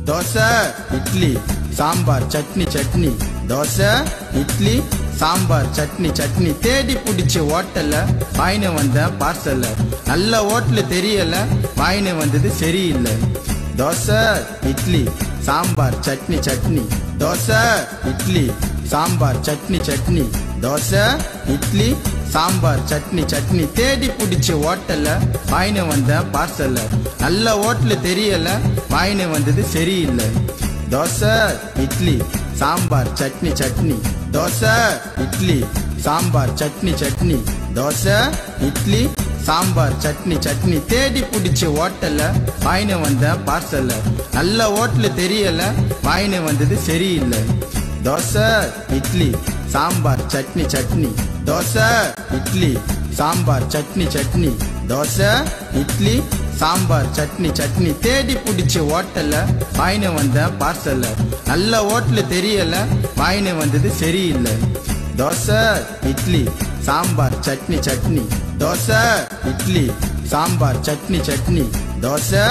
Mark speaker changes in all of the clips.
Speaker 1: தோசை இட்லி சாம்பார் சட்னி சட்னி தோசை இட்லி சாம்பார் சட்னி சட்னி தேடி பிடிச்சி ஹோட்டல்ல வாயின வந்த பார்சல்ல நல்ல ஹோட்டல் தெரியல வாயின வந்தது சரியில்லை தோசை இட்லி சாம்பார் சட்னி சட்னி தோசை இட்லி சாம்பார் சட்னி சட்னி தோசை இட்லி சாம்பார் சட்னி சட்னி தேடி பிடிச்சி ஹோட்டல்ல வாயின வந்த பார்சல்ல நல்ல ஹோட்டல் தெரியல வாயின வந்தது சரியில்லை தோசை இட்லி சாம்பார் சட்னி சட்னி தோசை இட்லி சாம்பார் சட்னி சட்னி தோசை இட்லி சாம்பார் சட்னி சட்னி தேடி பிடிச்சி ஹோட்டல்ல வாயின வந்த பார்சல்ல நல்ல ஹோட்டல் தெரியல வாயின வந்தது சரியில்லை தோசை இட்லி சாம்பார் சட்னி சட்னி தோசை இட்லி சாம்பார் சட்னி சட்னி தோசை இட்லி சாம்பார் சட்னி சட்னி தேடி பிடிச்சி ஹோட்டல்ல வாயின வந்த பார்சல்ல நல்ல ஹோட்டல் தெரியல வாயின வந்தது சரியில்லை தோசை இட்லி சாம்பார் சட்னி சட்னி தோசை இட்லி சாம்பார் சட்னி சட்னி தோசை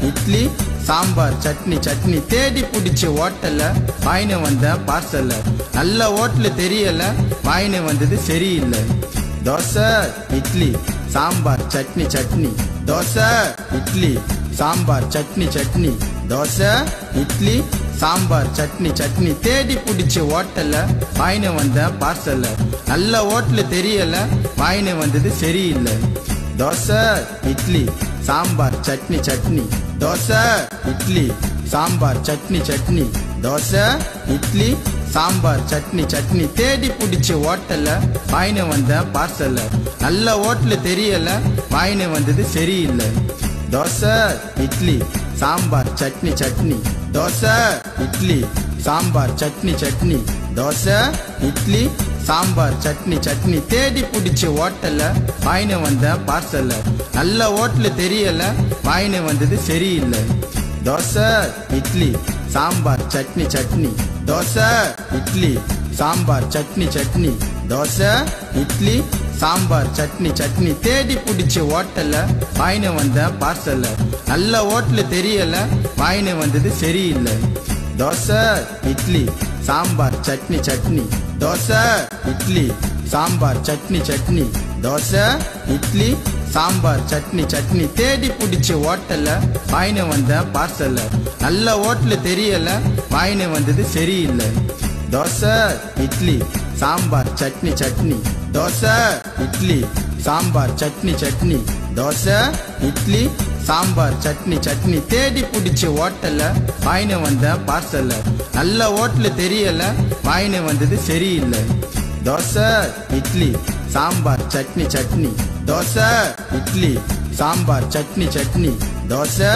Speaker 1: இட்லி சாம்பார் சட்னி சட்னி தேடி பிடிச்சி ஹோட்டல்ல வாயின வந்த பார்சல்ல நல்ல ஹோட்டல் தெரியல வாயின வந்தது சரியில்லை தோசை இட்லி சாம்பார் சட்னி சட்னி தோசை இட்லி சாம்பார் சட்னி சட்னி தோசை இட்லி சாம்பார் சட்னி சட்னி தேடி பிடிச்சி ஹோட்டல்ல வாயின வந்த பார்சல்ல நல்ல ஹோட்டல் தெரியல வாயின வந்தது சரியில்லை தோசை இட்லி சாம்பார் சட்னி சட்னி தோசை இட்லி சாம்பார் சட்னி சட்னி தோசை இட்லி சாம்பார் சட்னி சட்னி தேடி பிடிச்சி ஹோட்டல்ல வாயின வந்த பார்சல்ல நல்ல ஹோட்டல் தெரியல வாயின வந்தது சரியில்லை தோசை இட்லி சாம்பார் சட்னி சட்னி தோசை இட்லி சாம்பார் சட்னி சட்னி தோசை இட்லி சாம்பார் சட்னி சட்னி தேடி பிடிச்சி ஹோட்டல்ல வாயின வந்த பார்சல்ல நல்ல ஹோட்டல் தெரியல வாயின வந்தது சரியில்லை தோசை இட்லி சாம்பார் சட்னி சட்னி தோசை இட்லி சாம்பார் சட்னி சட்னி தோசை இட்லி சாம்பார் சட்னி சட்னி தேடி பிடிச்சி ஹோட்டல்ல வாயின வந்த பார்சல்ல நல்ல ஹோட்டல் தெரியல வாயின வந்தது சரியில்லை தோசை இட்லி சாம்பார் சட்னி சட்னி தோசை இட்லி சாம்பார் சட்னி சட்னி தோசை இட்லி சாம்பார் சட்னி சட்னி தேடி பிடிச்சி ஹோட்டல்ல வாயின வந்த பார்சல்ல நல்ல ஹோட்டல் தெரியல வாயின வந்தது சரியில்லை தோசை இட்லி சாம்பார் சட்னி சட்னி தோசை இட்லி சாம்பார் சட்னி சட்னி தோசை இட்லி சாம்பார் சட்னி சட்னி தேடி பிடிச்சி ஹோட்டல்ல வாயின வந்த பார்சல்ல நல்ல ஹோட்டல் தெரியல வாயின வந்தது சரியில்லை தோசை இட்லி சாம்பார் சட்னி சட்னி தோசை இட்லி சாம்பார் சட்னி சட்னி தோசை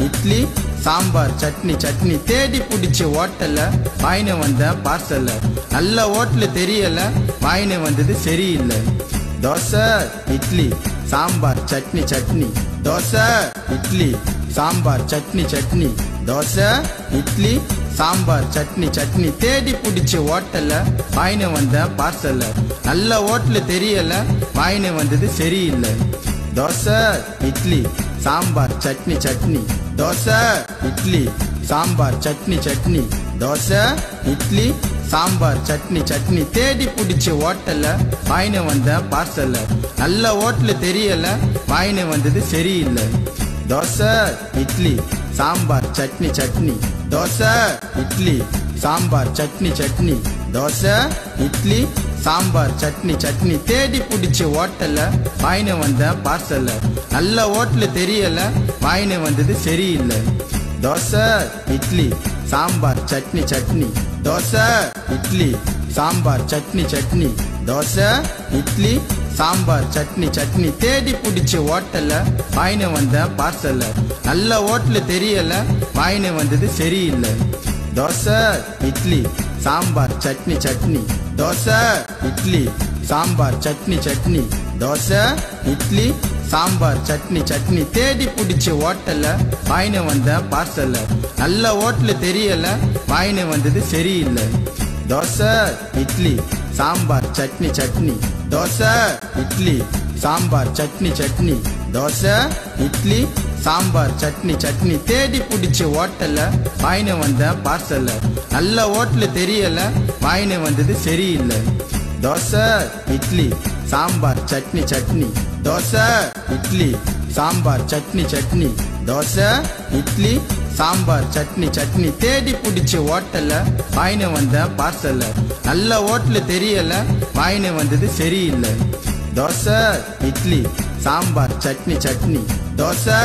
Speaker 1: இட்லி சாம்பார் சட்னி சட்னி தேடி பிடிச்சி ஹோட்டல்ல வாயின வந்த பார்சல்ல நல்ல ஹோட்டல் தெரியல வாயின வந்தது சரியில்லை தோசை இட்லி சாம்பார் சட்னி சட்னி தோசை இட்லி சாம்பார் சட்னி சட்னி தோசை இட்லி சாம்பார் சட்னி சட்னி தேடி பிடிச்சி ஹோட்டல்ல வாயின வந்த பார்சல்ல நல்ல ஹோட்டல் தெரியல வாயின வந்தது சரியில்லை தோசை இட்லி சாம்பார் சட்னி சட்னி தோசை இட்லி சாம்பார் சட்னி சட்னி தோசை இட்லி சாம்பார் சட்னி சட்னி தேடி பிடிச்சி ஹோட்டல்ல வாயின வந்த பார்சல்ல நல்ல ஹோட்டல் தெரியல வாயின வந்தது சரியில்லை தோசை இட்லி சாம்பார் சட்னி சட்னி தோசை இட்லி சாம்பார் சட்னி சட்னி தோசை இட்லி சாம்பார் சட்னி சட்னி தேடி பிடிச்சி ஹோட்டல்ல வாயின வந்த பார்சல்ல நல்ல ஹோட்டல் தெரியல வாயின வந்தது சரியில்லை தோசை இட்லி சாம்பார் சட்னி சட்னி தோசை இட்லி சாம்பார் சட்னி சட்னி தோசை இட்லி சாம்பார் சட்னி சட்னி தேடி பிடிச்சி ஹோட்டல்ல வாயின வந்த பார்சல்ல நல்ல ஹோட்டல் தெரியல வாயின வந்தது சரியில்லை தோசை இட்லி சாம்பார் சட்னி சட்னி தோசை இட்லி சாம்பார் சட்னி சட்னி தோசை இட்லி சாம்பார் சட்னி சட்னி தேடி பிடிச்சி ஹோட்டல்ல வாயின வந்த பார்சல்ல நல்ல ஹோட்டல் தெரியல வாயின வந்தது சரியில்லை தோசை இட்லி சாம்பார் சட்னி சட்னி தோசை இட்லி சாம்பார் சட்னி சட்னி தோசை இட்லி சாம்பார் சட்னி சட்னி தேடி பிடிச்சி ஓட்டல வாங்கின வந்த பார்சல்ல நல்ல ஹோட்டல் தெரியல வாங்கின வந்தது சரியில்லை தோசை இட்லி சாம்பார் சட்னி சட்னி தோசை இட்லி சாம்பார் சட்னி சட்னி தோசை இட்லி சாம்பார் சட்னி சட்னி தேடி பிடிச்சி ஓட்டல வாங்கின வந்த பார்சல்ல நல்ல ஹோட்டல் தெரியல வாங்கின வந்தது சரியில்லை தோசை இட்லி சாம்பார் சட்னி சட்னி தோசை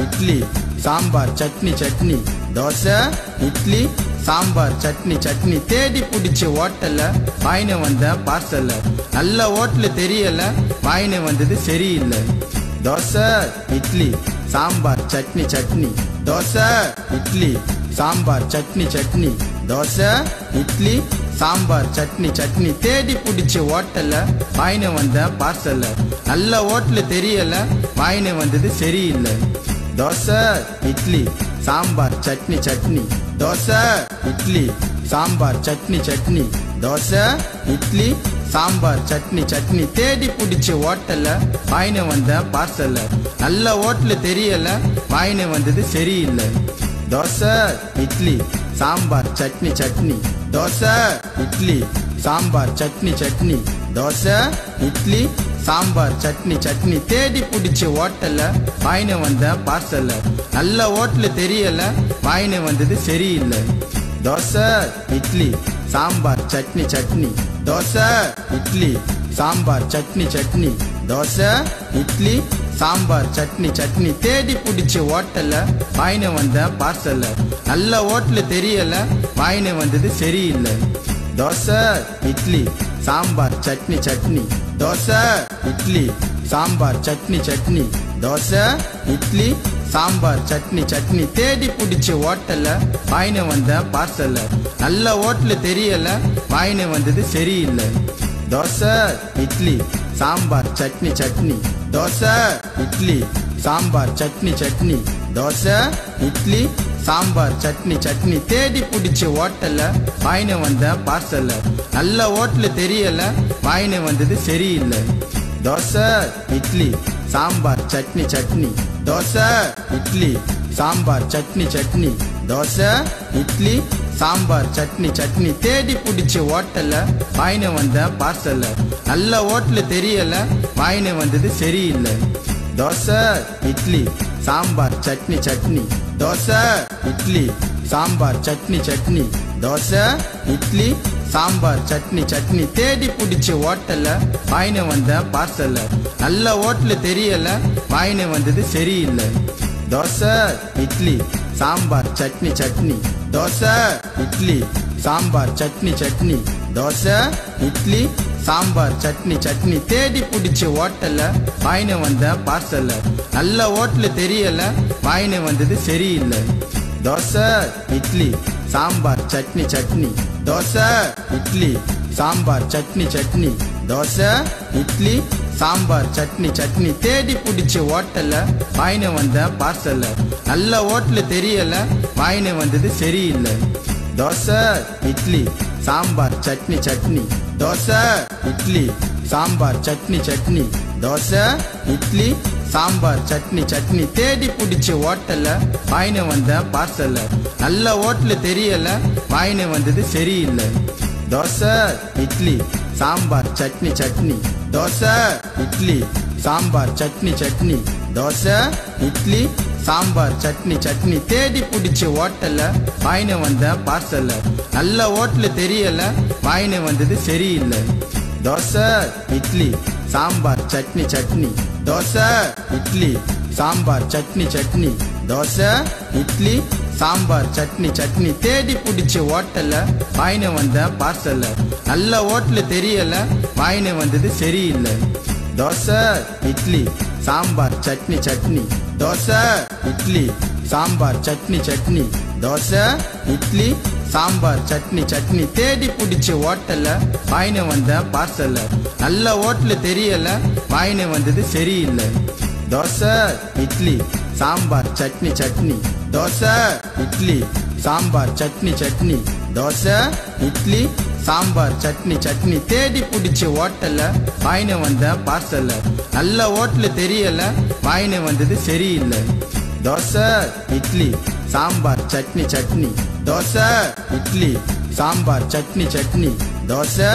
Speaker 1: இட்லி சாம்பார் சட்னி சட்னி தோசை இட்லி சாம்பார் சட்னி சட்னி தேடி பிடிச்சி ஓட்டல வாங்கின வந்த பார்சல்ல நல்ல ஹோட்டல் தெரியல வாங்கின வந்தது சரியில்லை தோசை இட்லி சாம்பார் சட்னி சட்னி தோசை இட்லி சாம்பார் சட்னி சட்னி தோசை இட்லி சாம்பார் சட்னி சட்னி தேடி பிடிச்சி ஓட்டல வாங்கின வந்த பார்சல்ல நல்ல ஹோட்டல் தெரியல வாங்கின வந்தது சரியில்லை தோசை இட்லி சாம்பார் சட்னி சட்னி தோசை இட்லி சாம்பார் சட்னி சட்னி தோசை இட்லி சாம்பார் சட்னி சட்னி தேடி பிடிச்சி ஓட்டல வாங்கின வந்த பார்சல்ல நல்ல ஹோட்டல் தெரியல வாங்கின வந்தது சரியில்லை தோசை இட்லி சாம்பார் சட்னி சட்னி தோசை இட்லி சாம்பார் சட்னி சட்னி தோசை இட்லி சாம்பார் சட்னி சட்னி தேடி பிடிச்சி ஓட்டல வாங்கின வந்த பார்சல்ல நல்ல ஹோட்டல் தெரியல வாங்கின வந்தது சரியில்லை தோசை இட்லி சாம்பார் சட்னி சட்னி தோசை இட்லி சாம்பார் சட்னி சட்னி தோசை இட்லி சாம்பார் சட்னி சட்னி தேடி பிடிச்சி ஓட்டல வாங்கின வந்த பார்சல்ல நல்ல ஹோட்டல் தெரியல வாங்கின வந்தது சரியில்லை தோசை இட்லி சாம்பார் சட்னி சட்னி தோசை இட்லி சாம்பார் சட்னி சட்னி தோசை இட்லி சாம்பார் சட்னி சட்னி தேடி பிடிச்சி ஓட்டல வாங்கின வந்த பார்சல்ல நல்ல ஹோட்டல் தெரியல வாங்கின வந்தது சரியில்லை தோசை இட்லி சாம்பார் சட்னி சட்னி தோசை இட்லி சாம்பார் சட்னி சட்னி தோசை இட்லி சாம்பார் சட்னி சட்னி தேடி பிடிச்சி ஓட்டல வாங்கின வந்த பார்சல்ல நல்ல ஹோட்டல் தெரியல வாங்கின வந்தது சரியில்லை தோசை இட்லி சாம்பார் சட்னி சட்னி தோசை இட்லி சாம்பார் சட்னி சட்னி தோசை இட்லி சாம்பார் சட்னி சட்னி தேடி பிடிச்சி ஓட்டல வாங்கின வந்த பார்சல்ல நல்ல ஹோட்டல் தெரியல வாங்கின வந்தது சரியில்லை தோசை இட்லி சாம்பார் சட்னி சட்னி தோசை இட்லி சாம்பார் சட்னி சட்னி தோசை இட்லி சாம்பார் சட்னி சட்னி தேடி பிடிச்சி ஓட்டல வாங்கின வந்த பார்சல்ல நல்ல ஹோட்டல் தெரியல வாங்கின வந்தது சரியில்லை தோசை இட்லி சாம்பார் சட்னி சட்னி தோசை இட்லி சாம்பார் சட்னி சட்னி தோசை இட்லி சாம்பார் சட்னி சட்னி தேடி பிடிச்சி ஓட்டல வாங்கின வந்த பார்சல்ல நல்ல ஹோட்டல் தெரியல வாங்கின வந்தது சரியில்லை தோசை இட்லி சாம்பார் சட்னி சட்னி தோசை இட்லி சாம்பார் சட்னி சட்னி தோசை இட்லி சாம்பார் சட்னி சட்னி தேடி பிடிச்சி ஓட்டல வாங்கின வந்த பார்சல்ல நல்ல ஹோட்டல் தெரியல வாங்கின வந்தது சரியில்லை தோசை இட்லி சாம்பார் சட்னி சட்னி தோசை இட்லி சாம்பார் சட்னி சட்னி தோசை இட்லி சாம்பார் சட்னி சட்னி தேடி பிடிச்சி ஓட்டல வாங்கின வந்த பார்சல்ல நல்ல ஹோட்டல் தெரியல வாங்கின வந்தது சரியில்லை தோசை இட்லி சாம்பார் சட்னி சட்னி தோசை இட்லி சாம்பார் சட்னி சட்னி தோசை இட்லி சாம்பார் சட்னி சட்னி தேடி பிடிச்சி ஓட்டல வாங்கின வந்த பார்சல்ல நல்ல ஹோட்டல் தெரியல வாங்கின வந்தது சரியில்லை தோசை இட்லி சாம்பார் சட்னி சட்னி தோசை இட்லி சாம்பார் சட்னி சட்னி தோசை இட்லி சாம்பார் சட்னி சட்னி தேடி பிடிச்சி ஓட்டல வாங்கின வந்த பார்சல்ல நல்ல ஹோட்டல் தெரியல வாங்கின வந்தது சரியில்லை தோசை இட்லி சாம்பார் சட்னி சட்னி தோசை இட்லி சாம்பார் சட்னி சட்னி தோசை இட்லி சாம்பார் சட்னி சட்னி தேடி பிடிச்சி ஓட்டல வாங்கின வந்த பார்சல்ல நல்ல ஹோட்டல் தெரியல வாங்கின வந்தது சரியில்லை தோசை இட்லி சாம்பார் சட்னி சட்னி தோசை இட்லி சாம்பார் சட்னி சட்னி தோசை இட்லி சாம்பார் சட்னி சட்னி தேடி பிடிச்சி ஓட்டல வாங்கின வந்த பார்சல்ல நல்ல ஹோட்டல் தெரியல வாங்கின வந்தது சரியில்லை தோசை இட்லி சாம்பார் சட்னி சட்னி தோசை இட்லி சாம்பார் சட்னி சட்னி தோசை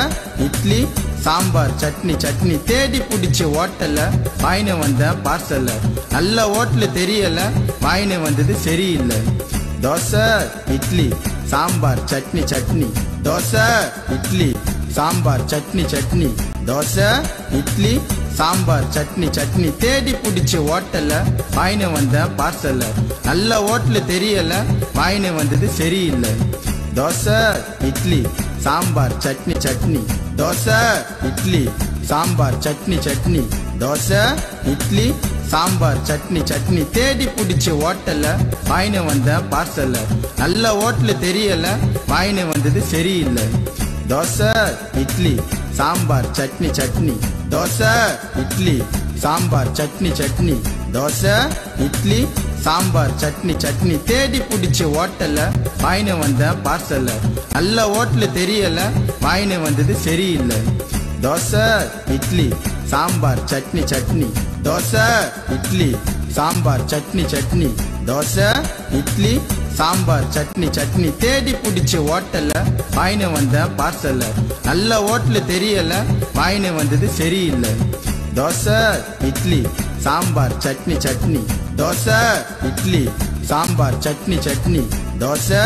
Speaker 1: இட்லி சாம்பார் சட்னி சட்னி தேடி பிடிச்ச ஹோட்டல்ல வாங்கின வந்த பார்சல்ல நல்ல ஹோட்டல் தெரியல வாங்கின வந்தது சரியில்லை தோசை இட்லி சாம்பார் சட்னி சட்னி தோசை இட்லி சாம்பார் சட்னி சட்னி தோசை இட்லி சாம்பார் சட்னி சட்னி தேடி பிடிச்ச ஹோட்டல்ல வாங்கின வந்த பார்சல்ல நல்ல ஹோட்டல் தெரியல வாங்கின வந்தது சரியில்லை தோசை இட்லி சாம்பார் சட்னி சட்னி தோசை இட்லி சாம்பார் சட்னி சட்னி தோசை இட்லி சாம்பார் சட்னி சட்னி தேடி பிடிச்ச ஹோட்டல்ல வாங்கின வந்த பார்சல்ல நல்ல ஹோட்டல் தெரியல வாங்கின வந்தது சரியில்லை தோசை இட்லி சாம்பார் சட்னி சட்னி தோசை இட்லி சாம்பார் சட்னி சட்னி தோசை இட்லி சாம்பார் சட்னி சட்னி தேடி பிடிச்ச ஹோட்டல்ல வாங்கின வந்த பார்சல்ல நல்ல ஹோட்டல் தெரியல வாங்கின வந்தது சரியில்லை தோசை இட்லி சாம்பார் சட்னி சட்னி தோசை இட்லி சாம்பார் சட்னி சட்னி தோசை இட்லி சாம்பார் சட்னி சட்னி தேடி பிடிச்ச ஹோட்டல்ல வாங்கின வந்த பார்சல்ல நல்ல ஹோட்டல் தெரியல வாங்கின வந்தது சரியில்லை தோசை இட்லி சாம்பார் சட்னி சட்னி தோசை இட்லி சாம்பார் சட்னி சட்னி தோசை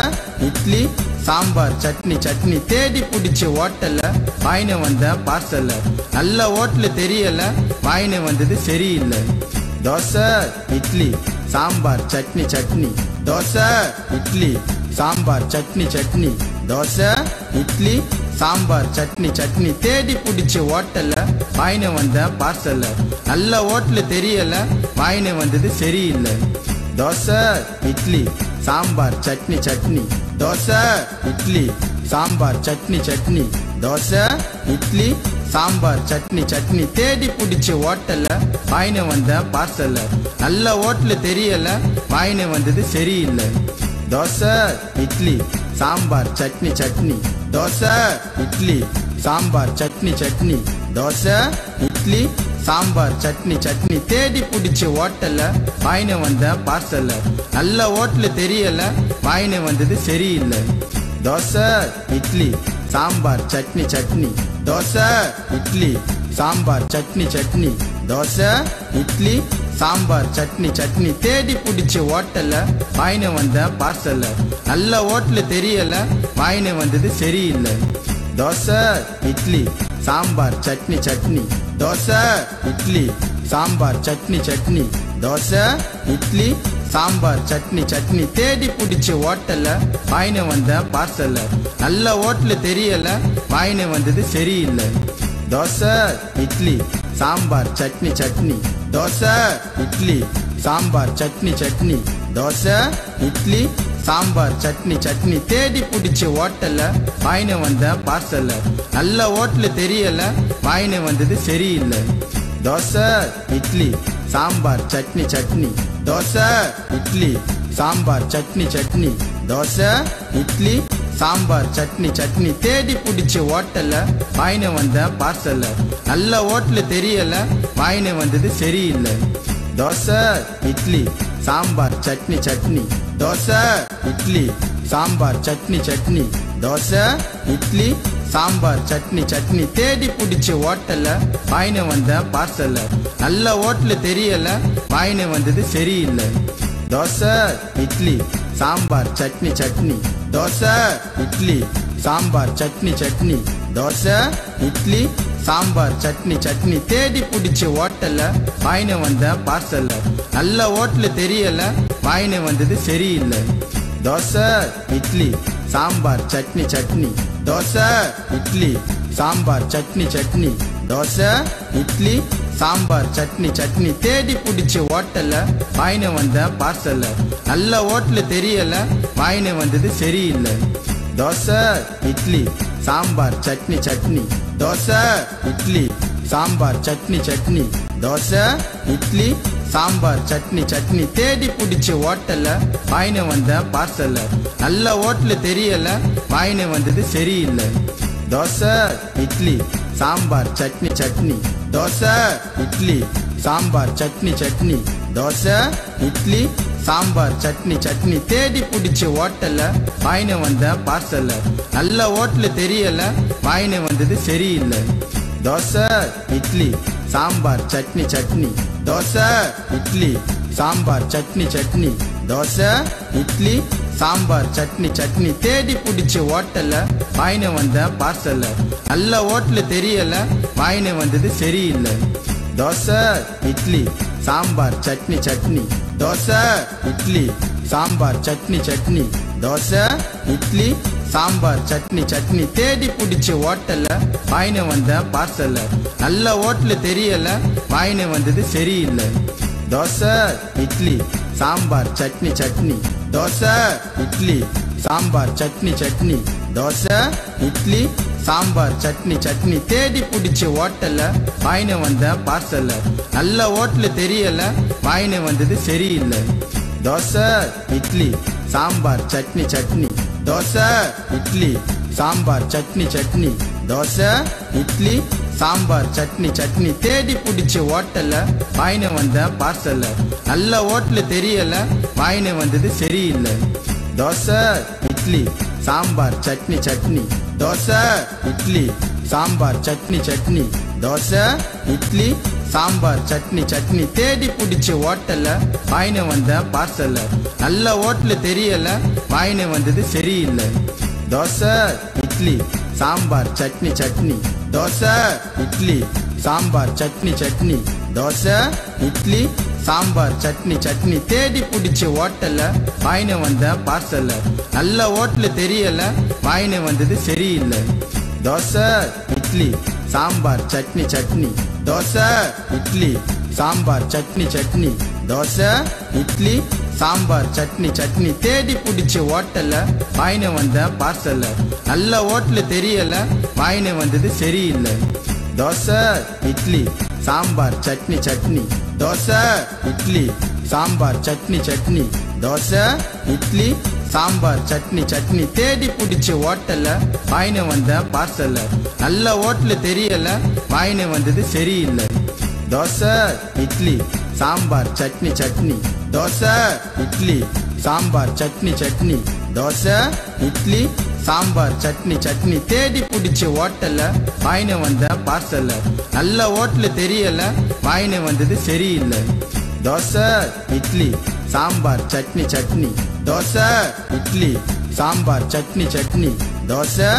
Speaker 1: இட்லி சாம்பார் சட்னி சட்னி தேடி பிடிச்ச ஹோட்டல்ல வாங்கின வந்த பார்சல்ல நல்ல ஹோட்டல் தெரியல வாங்கின வந்தது சரியில்லை தோசை இட்லி சாம்பார் சட்னி சட்னி தோசை இட்லி சாம்பார் சட்னி சட்னி தோசை இட்லி சாம்பார் சட்னி சட்னி தேடி பிடிச்ச ஹோட்டல்ல வாங்கின வந்த பார்சல்ல நல்ல ஹோட்டல் தெரியல வாங்கின வந்தது சரியில்லை தோசை இட்லி சாம்பார் சட்னி சட்னி தோசை இட்லி சாம்பார் சட்னி சட்னி தோசை இட்லி சாம்பார் சட்னி சட்னி தேடி பிடிச்ச ஹோட்டல்ல வாங்கின வந்த பார்சல்ல நல்ல ஹோட்டல் தெரியல வாங்கின வந்தது சரியில்லை தோசை இட்லி சாம்பார் சட்னி சட்னி தோசை இட்லி சாம்பார் சட்னி சட்னி தோசை இட்லி சாம்பார் சட்னி சட்னி தேடி பிடிச்ச ஹோட்டல்ல வாங்கின வந்த பார்சல்ல நல்ல ஹோட்டல் தெரியல வாங்கின வந்தது சரியில்லை தோசை இட்லி சாம்பார் சட்னி சட்னி தோசை இட்லி சாம்பார் சட்னி சட்னி தோசை இட்லி சாம்பார் சட்னி சட்னி தேடி பிடிச்ச ஹோட்டல்ல வாங்கின வந்த பார்சல்ல நல்ல ஹோட்டல் தெரியல வாங்கின வந்தது சரியில்லை தோசை இட்லி சாம்பார் சட்னி சட்னி தோசை இட்லி சாம்பார் சட்னி சட்னி தோசை இட்லி சாம்பார் சட்னி சட்னி தேடி பிடிச்ச ஹோட்டல்ல வாங்கின வந்த பார்சல்ல நல்ல ஹோட்டல் தெரியல வாங்கின வந்தது சரியில்லை தோசை இட்லி சாம்பார் சட்னி சட்னி தோசை இட்லி சாம்பார் சட்னி சட்னி தோசை இட்லி சாம்பார் சட்னி சட்னி தேடி பிடிச்ச ஹோட்டல்ல வாங்கின வந்த பார்சல்ல நல்ல ஹோட்டல் தெரியல வாங்கின வந்தது சரியில்லை தோசை இட்லி சாம்பார் சட்னி சட்னி தோசை இட்லி சாம்பார் சட்னி சட்னி தோசை இட்லி சாம்பார் சட்னி சட்னி தேடி பிடிச்ச ஹோட்டல்ல வாங்கின வந்த பார்சல்ல நல்ல ஹோட்டல் தெரியல வாங்கின வந்தது சரியில்லை தோசை இட்லி சாம்பார் சட்னி சட்னி தோசை இட்லி சாம்பார் சட்னி சட்னி தோசை இட்லி சாம்பார் சட்னி சட்னி தேடி பிடிச்ச ஹோட்டல்ல வாங்கின வந்த பார்சல்ல நல்ல ஹோட்டல் தெரியல வாங்கின வந்தது சரியில்லை தோசை இட்லி சாம்பார் சட்னி சட்னி தோசை இட்லி சாம்பார் சட்னி சட்னி தோசை இட்லி சாம்பார் சட்னி சட்னி தேடி பிடிச்ச ஹோட்டல்ல வாங்கின வந்த பார்சல்ல நல்ல ஹோட்டல் தெரியல வாங்கின வந்தது சரியில்லை தோசை இட்லி சாம்பார் சட்னி சட்னி தோசை இட்லி சாம்பார் சட்னி சட்னி தோசை இட்லி சாம்பார் சட்னி சட்னி தேடி பிடிச்ச ஹோட்டல்ல வாங்கின வந்த பார்சல்ல நல்ல ஹோட்டல் தெரியல வாங்கின வந்தது சரியில்லை தோசை இட்லி சாம்பார் சட்னி சட்னி தோசை இட்லி சாம்பார் சட்னி சட்னி தோசை இட்லி சாம்பார் சட்னி சட்னி தேடி பிடிச்ச ஹோட்டல்ல வாங்கின வந்த பார்சல்ல நல்ல ஹோட்டல் தெரியல வாங்கின வந்தது சரியில்லை தோசை இட்லி சாம்பார் சட்னி சட்னி தோசை இட்லி சாம்பார் சட்னி சட்னி தோசை இட்லி சாம்பார் சட்னி சட்னி தேடி பிடிச்ச ஹோட்டல்ல வாங்கினு வந்த பார்சல்ல நல்ல ஹோட்டல் தெரியல வாங்கினு வந்தது சரியில்லை தோசை இட்லி சாம்பார் சட்னி சட்னி தோசை இட்லி சாம்பார் சட்னி சட்னி தோசை இட்லி சாம்பார் சட்னி சட்னி தேடி பிடிச்ச ஹோட்டல்ல வாங்கினு வந்த பார்சல்ல நல்ல ஹோட்டல் தெரியல வாங்கினு வந்தது சரியில்லை தோசை இட்லி சாம்பார் சட்னி சட்னி தோசை இட்லி சாம்பார் சட்னி சட்னி தோசை இட்லி சாம்பார் சட்னி சட்னி தேடி பிடிச்ச ஹோட்டல்ல வாங்கினு வந்த பார்சல்ல நல்ல ஹோட்டல் தெரியல வாங்கினு வந்தது சரியில்லை தோசை இட்லி சாம்பார் சட்னி சட்னி தோசை இட்லி சாம்பார் சட்னி சட்னி தோசை இட்லி சாம்பார் சட்னி சட்னி தேடி பிடிச்ச ஹோட்டல்ல வாங்கினு வந்த பார்சல்ல நல்ல ஹோட்டல் தெரியல வாங்கினு வந்தது சரியில்லை தோசை இட்லி சாம்பார் சட்னி சட்னி தோசை இட்லி சாம்பார் சட்னி சட்னி தோசை இட்லி சாம்பார் சட்னி சட்னி தேடி பிடிச்ச ஹோட்டல்ல வாங்கினு வந்த பார்சல்ல நல்ல ஹோட்டல் தெரியல வாங்கினு வந்தது சரியில்லை தோசை இட்லி சாம்பார் சட்னி சட்னி தோசை இட்லி சாம்பார் சட்னி சட்னி தோசை இட்லி சாம்பார் சட்னி சட்னி தேடி பிடிச்ச ஹோட்டல்ல வாங்கினு வந்த பார்சல்ல நல்ல ஹோட்டல் தெரியல வாங்கினு வந்தது சரியில்லை தோசை இட்லி சாம்பார் சட்னி சட்னி தோசை இட்லி சாம்பார் சட்னி சட்னி தோசை இட்லி சாம்பார் சட்னி சட்னி தேடி பிடிச்ச ஹோட்டல்ல வாங்கினு வந்த பார்சல்ல நல்ல ஹோட்டல் தெரியல வாங்கினு வந்தது சரியில்லை தோசை இட்லி சாம்பார் சட்னி சட்னி தோசை இட்லி சாம்பார் சட்னி சட்னி தோசை இட்லி சாம்பார் சட்னி சட்னி தேடி பிடிச்ச ஹோட்டல்ல வாங்கினு வந்த பார்சல்ல நல்ல ஹோட்டல் தெரியல வாங்கினு வந்தது சரியில்லை தோசை இட்லி சாம்பார் சட்னி சட்னி தோசை இட்லி சாம்பார் சட்னி சட்னி தோசை இட்லி சாம்பார் சட்னி சட்னி தேடி பிடிச்ச ஹோட்டல்ல வாங்கினு வந்த பார்சல்ல நல்ல ஹோட்டல் தெரியல வாங்கினு வந்தது சரியில்லை தோசை இட்லி சாம்பார் சட்னி சட்னி தோசை இட்லி சாம்பார் சட்னி சட்னி தோசை இட்லி சாம்பார் சட்னி சட்னி தேடி பிடிச்ச ஹோட்டல்ல வாங்கினு வந்த பார்சல்ல நல்ல ஹோட்டல் தெரியல வாங்கினு வந்தது சரியில்லை தோசை இட்லி சாம்பார் சட்னி சட்னி தோசை இட்லி சாம்பார் சட்னி சட்னி தோசை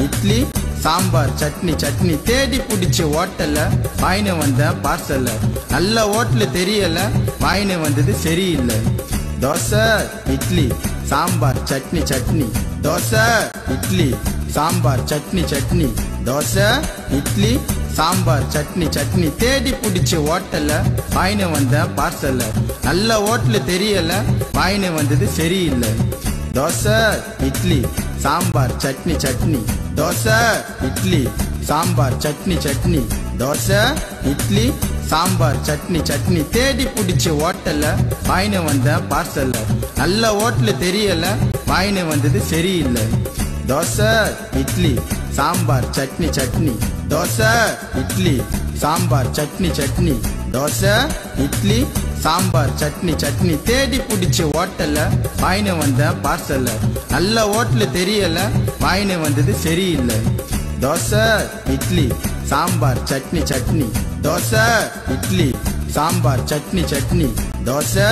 Speaker 1: இட்லி சாம்பார் சட்னி சட்னி தேடி பிடிச்ச ஹோட்டல்ல வாங்கினு வந்த பார்சல்ல நல்ல ஹோட்டல் தெரியல வாங்கினு வந்தது சரியில்லை தோசை இட்லி சாம்பார் சட்னி சட்னி தோசை இட்லி சாம்பார் சட்னி சட்னி தோசை இட்லி சாம்பார் சட்னி சட்னி தேடி பிடிச்ச ஹோட்டல்ல வாங்கினு வந்த பார்சல்ல நல்ல ஹோட்டல் தெரியல வாங்கினு வந்தது சரியில்லை தோசை இட்லி சாம்பார் சட்னி சட்னி தோசை இட்லி சாம்பார் சட்னி சட்னி தோசை இட்லி சாம்பார் சட்னி சட்னி தேடி பிடிச்ச ஹோட்டல்ல வாங்கினு வந்த பார்சல்ல நல்ல ஹோட்டல் தெரியல வாங்கினு வந்தது சரியில்லை தோசை இட்லி சாம்பார் சட்னி சட்னி தோசை இட்லி சாம்பார் சட்னி சட்னி தோசை இட்லி சாம்பார் சட்னி சட்னி தேடி பிடிச்ச ஹோட்டல்ல வாங்கினு வந்த பார்சல்ல நல்ல ஹோட்டல் தெரியல வாங்கினு வந்தது சரியில்லை தோசை இட்லி சாம்பார் சட்னி சட்னி தோசை இட்லி சாம்பார் சட்னி சட்னி தோசை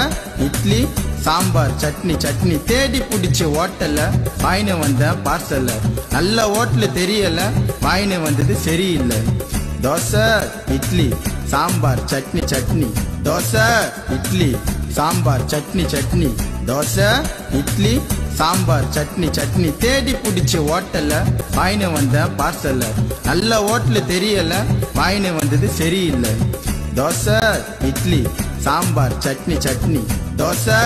Speaker 1: இட்லி சாம்பார் சட்னி சட்னி தேடி பிடிச்ச ஹோட்டல்ல வாங்கினு வந்த பார்சல்ல நல்ல ஹோட்டல் தெரியல வாங்கினு வந்தது சரியில்லை தோசை இட்லி சாம்பார் சட்னி சட்னி தோசை இட்லி சாம்பார் சட்னி சட்னி தோசை இட்லி சாம்பார் சட்னி சட்னி தேடி பிடிச்ச ஹோட்டல்ல வாங்கினு வந்த பார்சல்ல நல்ல ஹோட்டல் தெரியல வாங்கினு வந்தது சரியில்லை தோசை இட்லி சாம்பார் சட்னி சட்னி தோசை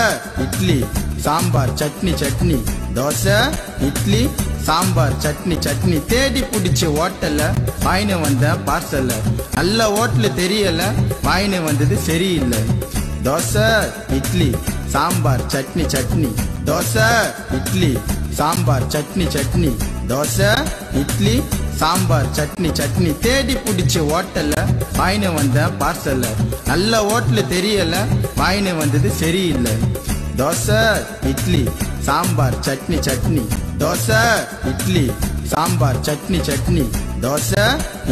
Speaker 1: இட்லி சாம்பார் சட்னி சட்னி தோசை இட்லி சாம்பார் சட்னி சட்னி தேடி பிடிச்ச ஹோட்டல்ல வாங்கினு வந்த பார்சல்ல நல்ல ஹோட்டல் தெரியல வாங்கினு வந்தது சரியில்லை தோசை இட்லி சாம்பார் சட்னி சட்னி தோசை இட்லி சாம்பார் சட்னி சட்னி தோசை இட்லி சாம்பார் சட்னி சட்னி தேடி பிடிச்ச ஹோட்டல்ல வாங்கினு வந்த பார்சல்ல நல்ல ஹோட்டல் தெரியல வாங்கினு வந்தது சரியில்லை தோசை இட்லி சாம்பார் சட்னி சட்னி தோசை இட்லி சாம்பார் சட்னி சட்னி தோசை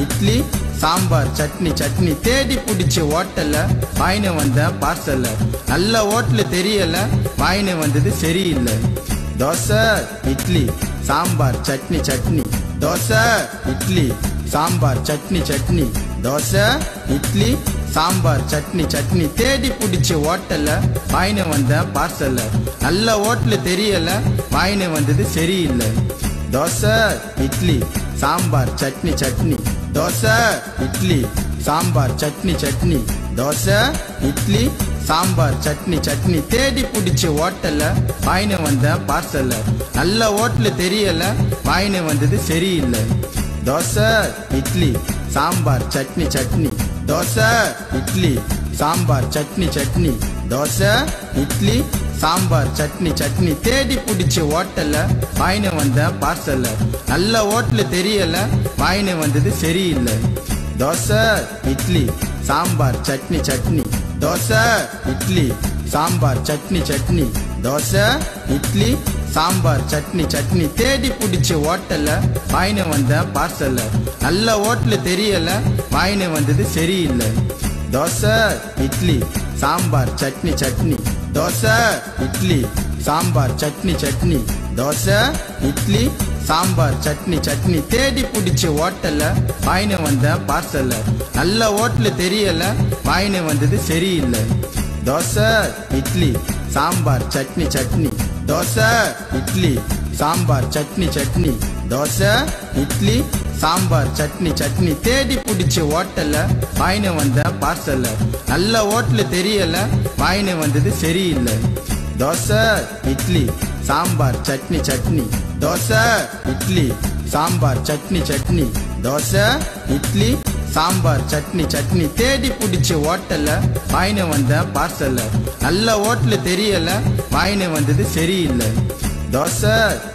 Speaker 1: இட்லி சாம்பார் சட்னி சட்னி தேடி பிடிச்ச ஹோட்டல்ல வாங்கின வந்த பார்சல்ல நல்ல ஹோட்டல் தெரியல வாங்கின வந்தது சரியில்லை தோசை இட்லி சாம்பார் சட்னி சட்னி தோசை இட்லி சாம்பார் சட்னி சட்னி தோசை இட்லி சாம்பார் சட்னி சட்னி தேடி பிடிச்ச ஹோட்டல்ல வாங்கின வந்த பார்சல்ல நல்ல ஹோட்டல் தெரியல வாங்கின வந்தது சரியில்லை தோசை இட்லி சாம்பார் சட்னி சட்னி தோசை இட்லி சாம்பார் சட்னி சட்னி தோசை இட்லி சாம்பார் சட்னி சட்னி தேடி பிடிச்ச ஹோட்டல்ல வாங்கின வந்த பார்சல்ல நல்ல ஹோட்டல் தெரியல வாங்கின வந்தது சரியில்லை தோசை இட்லி சாம்பார் சட்னி சட்னி தோசை இட்லி சாம்பார் சட்னி சட்னி தோசை இட்லி சாம்பார் சட்னி சட்னி தேடி பிடிச்ச ஹோட்டல்ல வாங்கின வந்த பார்சல்ல நல்ல ஹோட்டல் தெரியல வாங்கின வந்தது சரியில்லை தோசை இட்லி சாம்பார் சட்னி சட்னி தோசை இட்லி சாம்பார் சட்னி சட்னி தோசை இட்லி சாம்பார் சட்னி சட்னி தேடி பிடிச்ச ஹோட்டல்ல வாங்கின வந்த பார்சல்ல நல்ல ஹோட்டல் தெரியல வாங்கின வந்தது சரியில்லை தோசை இட்லி சாம்பார் சட்னி சட்னி தோசை இட்லி சாம்பார் சட்னி சட்னி தோசை இட்லி சாம்பார் சட்னி சட்னி தேடி பிடிச்ச ஹோட்டல்ல வாங்கின வந்த பார்சல்ல நல்ல ஹோட்டல் தெரியல வாங்கின வந்தது சரியில்லை தோசை இட்லி சாம்பார் சட்னி சட்னி தோசை இட்லி சாம்பார் சட்னி சட்னி தோசை இட்லி சாம்பார் சட்னி சட்னி தேடி பிடிச்ச ஹோட்டல்ல வாங்கின வந்த பார்சல்ல நல்ல ஹோட்டல் தெரியல வாங்கின வந்தது சரியில்லை தோசை இட்லி சாம்பார் சட்னி சட்னி தோசை இட்லி சாம்பார் சட்னி சட்னி தோசை இட்லி சாம்பார் சட்னி சட்னி தேடி பிடிச்ச ஹோட்டல்ல வாங்கின வந்த பார்சல்ல நல்ல ஹோட்டல் தெரியல வாங்கின வந்தது சரியில்லை தோசை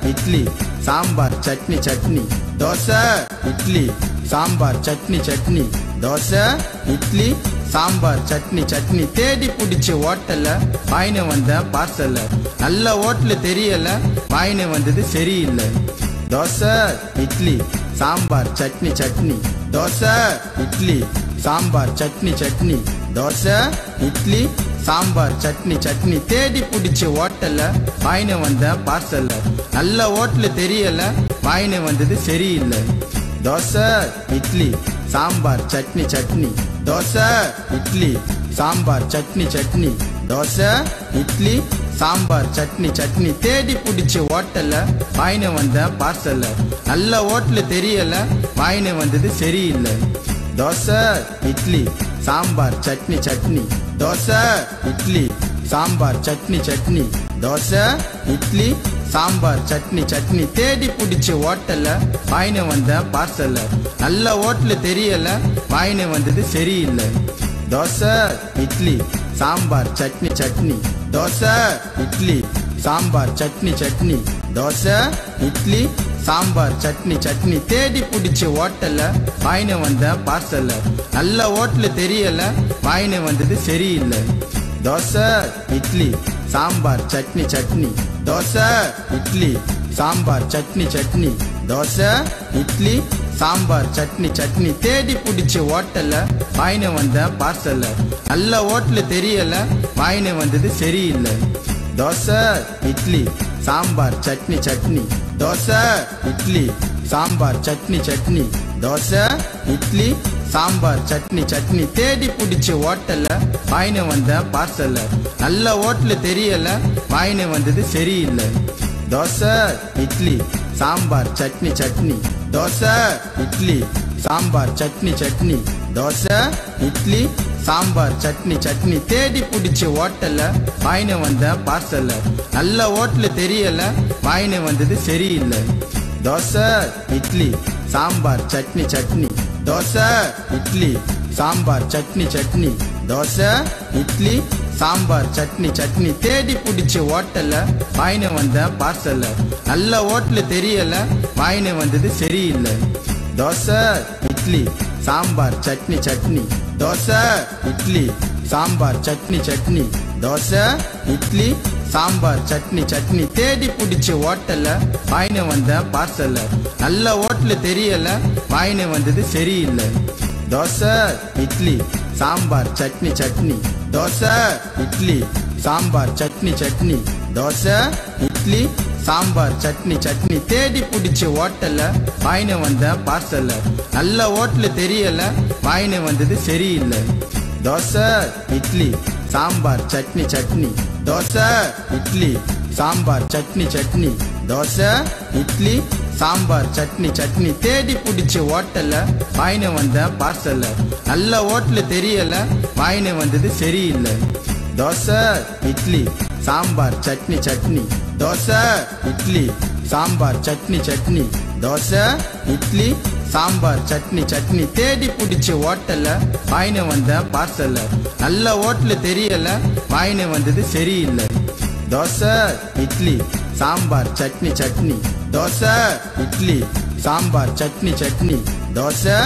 Speaker 1: இட்லி சாம்பார் சட்னி சட்னி தோசை இட்லி சாம்பார் சட்னி சட்னி தோசை இட்லி சாம்பார் சட்னி சட்னி தேடி பிடிச்ச ஹோட்டல்ல வாங்கின வந்த பார்சல்ல நல்ல ஹோட்டல் தெரியல வாங்கின வந்தது சரியில்லை தோசை இட்லி சாம்பார் சட்னி சட்னி தோசை இட்லி சாம்பார் சட்னி சட்னி தோசை இட்லி சாம்பார் சட்னி சட்னி தேடி பிடிச்ச ஹோட்டல்ல வாங்கின வந்த பார்சல்ல நல்ல ஹோட்டல் தெரியல வாங்கின வந்தது சரியில்லை தோசை இட்லி சாம்பார் சட்னி சட்னி தோசை இட்லி சாம்பார் சட்னி சட்னி தோசை இட்லி சாம்பார் சட்னி சட்னி தேடி பிடிச்ச ஹோட்டல்ல வாங்கின வந்த பார்சல்ல நல்ல ஹோட்டல் தெரியல வாங்கின வந்தது சரியில்லை தோசை இட்லி சாம்பார் சட்னி சட்னி தோசை இட்லி சாம்பார் சட்னி சட்னி தோசை இட்லி சாம்பார் சட்னி சட்னி தேடி பிடிச்ச ஹோட்டல்ல வாங்கின வந்த பார்சல்ல நல்ல ஹோட்டல் தெரியல வாங்கின வந்தது சரியில்லை தோசை இட்லி சாம்பார் சட்னி சட்னி தோசை இட்லி சாம்பார் சட்னி சட்னி தோசை இட்லி சாம்பார் சட்னி சட்னி தேடி பிடிச்ச ஹோட்டல்ல வாங்கின வந்த பார்சல்ல நல்ல ஹோட்டல் தெரியல வாங்கின வந்தது சரியில்லை தோசை இட்லி சாம்பார் சட்னி சட்னி தோசை இட்லி சாம்பார் சட்னி சட்னி தோசை இட்லி சாம்பார் சட்னி சட்னி தேடி பிடிச்ச ஹோட்டல்ல வாங்கின வந்த பார்சல்ல நல்ல ஹோட்டல் தெரியல வாங்கின வந்தது சரியில்லை தோசை இட்லி சாம்பார் சட்னி சட்னி தோசை இட்லி சாம்பார் சட்னி சட்னி தோசை இட்லி சாம்பார் சட்னி சட்னி தேடி பிடிச்ச ஹோட்டல்ல வாங்கின வந்த பார்சல்ல நல்ல ஹோட்டல் தெரியல வாங்கின வந்தது சரியில்லை தோசை இட்லி சாம்பார் சட்னி சட்னி தோசை இட்லி சாம்பார் சட்னி சட்னி தோசை இட்லி சாம்பார் சட்னி சட்னி தேடி பிடிச்ச ஹோட்டல்ல வாங்கின வந்த பார்சல்ல நல்ல ஹோட்டல் தெரியல வாங்கின வந்தது சரியில்லை தோசை இட்லி சாம்பார் சட்னி சட்னி தோசை இட்லி சாம்பார் சட்னி சட்னி தோசை இட்லி சாம்பார் சட்னி சட்னி தேடி பிடிச்ச ஹோட்டல்ல வாங்கின வந்த பார்சல்ல நல்ல ஹோட்டல் தெரியல வாங்கின வந்தது சரியில்லை தோசை இட்லி சாம்பார் சட்னி சட்னி தோசை இட்லி சாம்பார் சட்னி சட்னி தோசை இட்லி சாம்பார் சட்னி சட்னி தேடி பிடிச்சி ஹோட்டல்ல வாங்கின வந்த பார்சல்ல நல்ல ஹோட்டல் தெரியல வாங்கின வந்தது சரியில்லை தோசை இட்லி சாம்பார் சட்னி சட்னி தோசை இட்லி சாம்பார் சட்னி சட்னி தோசை இட்லி சாம்பார் சட்னி சட்னி தேடி பிடிச்சி ஹோட்டல்ல வாங்கின வந்த பார்சல்ல நல்ல ஹோட்டல் தெரியல வாங்கின வந்தது சரியில்லை தோசை இட்லி சாம்பார் சட்னி சட்னி தோசை இட்லி சாம்பார் சட்னி சட்னி தோசை இட்லி சாம்பார் சட்னி சட்னி தேடி பிடிச்சி ஹோட்டல்ல வாங்கின வந்த பார்சல்ல நல்ல ஹோட்டல் தெரியல வாங்கின வந்தது சரியில்லை தோசை இட்லி சாம்பார் சட்னி சட்னி தோசை இட்லி சாம்பார் சட்னி சட்னி தோசை இட்லி சாம்பார் சட்னி சட்னி தேடி பிடிச்சி ஹோட்டல்ல வாங்கின வந்த பார்சல்ல நல்ல ஹோட்டல் தெரியல வாங்கின வந்தது சரியில்லை தோசை இட்லி சாம்பார் சட்னி சட்னி தோசை இட்லி சாம்பார் சட்னி சட்னி தோசை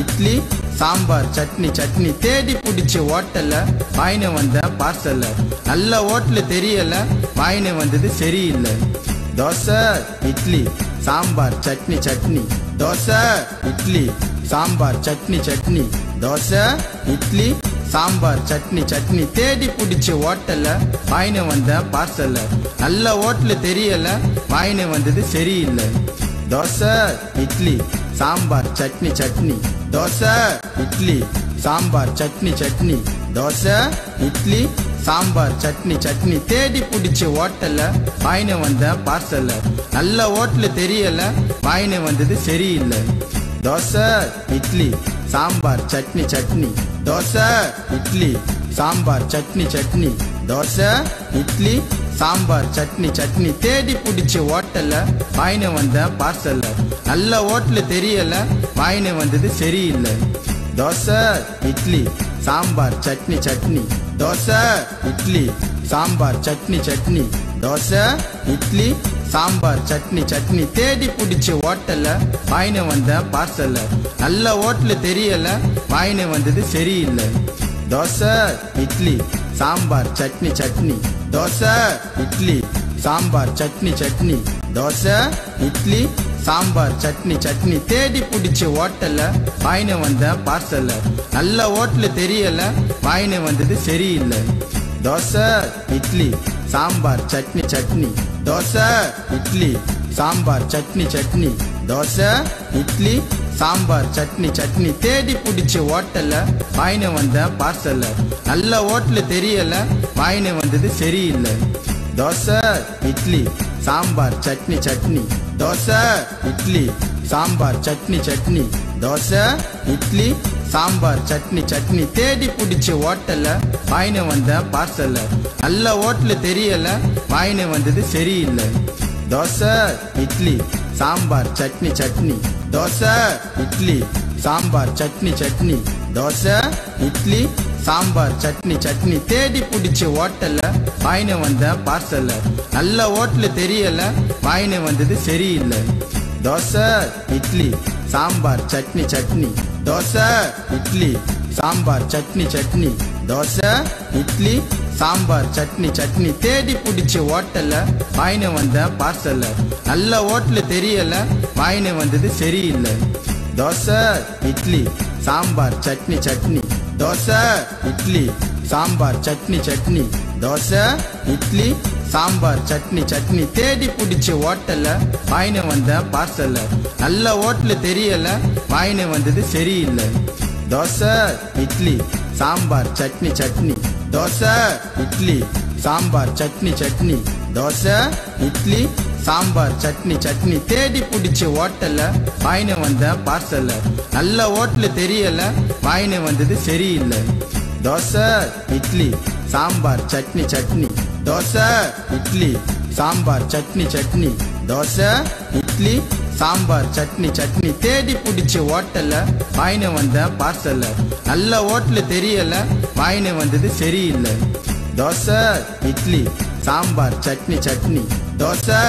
Speaker 1: இட்லி சாம்பார் சட்னி சட்னி தேடி பிடிச்சி ஹோட்டல்ல வாங்கின வந்த பார்சல்ல நல்ல ஹோட்டல் தெரியல வாங்கின வந்தது சரியில்லை தோசை இட்லி சாம்பார் சட்னி சட்னி தோசை இட்லி சாம்பார் சட்னி சட்னி தோசை இட்லி சாம்பார் சட்னி சட்னி தேடி பிடிச்சி ஹோட்டல்ல வாங்கின வந்த பார்சல்ல நல்ல ஹோட்டல் தெரியல வாங்கின வந்தது சரியில்லை தோசை இட்லி சாம்பார் சட்னி சட்னி தோசை இட்லி சாம்பார் சட்னி சட்னி தோசை இட்லி சாம்பார் சட்னி சட்னி தேடி பிடிச்சி ஹோட்டல்ல வாங்கின வந்த பார்சல்ல நல்ல ஹோட்டல் தெரியல வாங்கின வந்தது சரியில்லை தோசை இட்லி சாம்பார் சட்னி சட்னி தோசை இட்லி சாம்பார் சட்னி சட்னி தோசை இட்லி சாம்பார் சட்னி சட்னி தேடி பிடிச்சி ஹோட்டல்ல வாங்கின வந்த பார்சல்ல நல்ல ஹோட்டல் தெரியல வாங்கின வந்தது சரியில்லை தோசை இட்லி சாம்பார் சட்னி சட்னி தோசை இட்லி சாம்பார் சட்னி சட்னி தோசை இட்லி சாம்பார் சட்னி சட்னி தேடி பிடிச்சி ஹோட்டல்ல வாங்கின வந்த பார்சல்ல நல்ல ஹோட்டல் தெரியல வாங்கின வந்தது சரியில்லை தோசை இட்லி சாம்பார் சட்னி சட்னி தோசை இட்லி சாம்பார் சட்னி சட்னி தோசை இட்லி சாம்பார் சட்னி சட்னி தேடி பிடிச்சி ஹோட்டல்ல வாங்கின வந்த பார்சல்ல நல்ல ஹோட்டல் தெரியல வாங்கின வந்தது சரியில்லை தோசை இட்லி சாம்பார் சட்னி சட்னி தோசை இட்லி சாம்பார் சட்னி சட்னி தோசை இட்லி சாம்பார் சட்னி சட்னி தேடி பிடிச்சி ஹோட்டல்ல வாங்கின வந்த பார்சல்ல நல்ல ஹோட்டல் தெரியல வாங்கின வந்தது சரியில்லை தோசை இட்லி சாம்பார் சட்னி சட்னி தோசை இட்லி சாம்பார் சட்னி சட்னி தோசை இட்லி சாம்பார் சட்னி சட்னி தேடி பிடிச்சி ஹோட்டல்ல வாங்கின வந்த பார்சல்ல நல்ல ஹோட்டல் தெரியல வாங்கின வந்தது சரியில்லை தோசை இட்லி சாம்பார் சட்னி சட்னி தோசை இட்லி சாம்பார் சட்னி சட்னி தோசை இட்லி சாம்பார் சட்னி சட்னி தேடி பிடிச்சி ஹோட்டல்ல வாங்கின வந்த பார்சல்ல நல்ல ஹோட்டல் தெரியல வாங்கின வந்தது சரியில்லை தோசை இட்லி சாம்பார் சட்னி சட்னி தோசை இட்லி சாம்பார் சட்னி சட்னி தோசை இட்லி சாம்பார் சட்னி சட்னி தேடி பிடிச்சி ஹோட்டல்ல வாங்கின வந்த பார்சல்ல நல்ல ஹோட்டல் தெரியல வாங்கின வந்தது சரியில்லை தோசை இட்லி சாம்பார் சட்னி சட்னி தோசை இட்லி சாம்பார் சட்னி சட்னி தோசை இட்லி சாம்பார் சட்னி சட்னி தேடி பிடிச்சி ஹோட்டல்ல வாங்கின வந்த பார்சல்ல நல்ல ஹோட்டல் தெரியல வாங்கின வந்தது சரியில்லை தோசை இட்லி சாம்பார் சட்னி சட்னி தோசை இட்லி சாம்பார் சட்னி சட்னி தோசை இட்லி சாம்பார் சட்னி சட்னி தேடி பிடிச்சி ஹோட்டல்ல வாங்கின வந்த பார்சல்ல நல்ல ஹோட்டல் தெரியல வாங்கின வந்தது சரியில்லை தோசை இட்லி சாம்பார் சட்னி சட்னி தோசை இட்லி சாம்பார் சட்னி சட்னி தோசை இட்லி சாம்பார் சட்னி சட்னி தேடி பிடிச்சி ஹோட்டல்ல வாங்கின வந்த பார்சல்ல நல்ல ஹோட்டல் தெரியல வாங்கின வந்தது சரியில்லை தோசை இட்லி சாம்பார் சட்னி சட்னி தோசை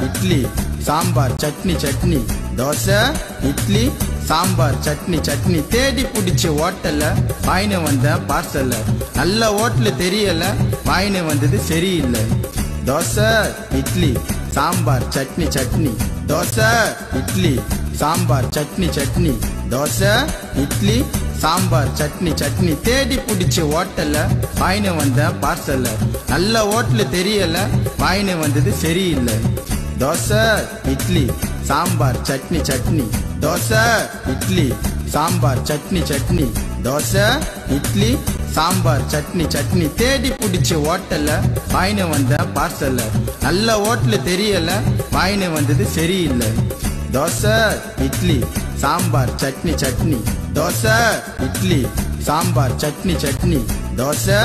Speaker 1: இட்லி சாம்பார் சட்னி சட்னி தோசை இட்லி சாம்பார் சட்னி சட்னி தேடி பிடிச்சி ஹோட்டல்ல வாங்கின வந்த பார்சல்ல நல்ல ஹோட்டல் தெரியல வாங்கின வந்தது சரியில்லை தோசை இட்லி சாம்பார் சட்னி சட்னி தோசை இட்லி சாம்பார் சட்னி சட்னி தோசை இட்லி சாம்பார் சட்னி சட்னி தேடி பிடிச்சி ஹோட்டல்ல வாயின வந்த பார்சல்ல நல்ல ஹோட்டல் தெரியல வாயின வந்தது சரியில்லை தோசை இட்லி சாம்பார் சட்னி சட்னி தோசை இட்லி சாம்பார் சட்னி சட்னி தோசை இட்லி சாம்பார் சட்னி சட்னி தேடி பிடிச்சி ஹோட்டல்ல வாயின வந்த பார்சல்ல நல்ல ஹோட்டல் தெரியல வாயின வந்தது சரியில்லை தோசை இட்லி சாம்பார் சட்னி சட்னி தோசை இட்லி சாம்பார் சட்னி சட்னி தோசை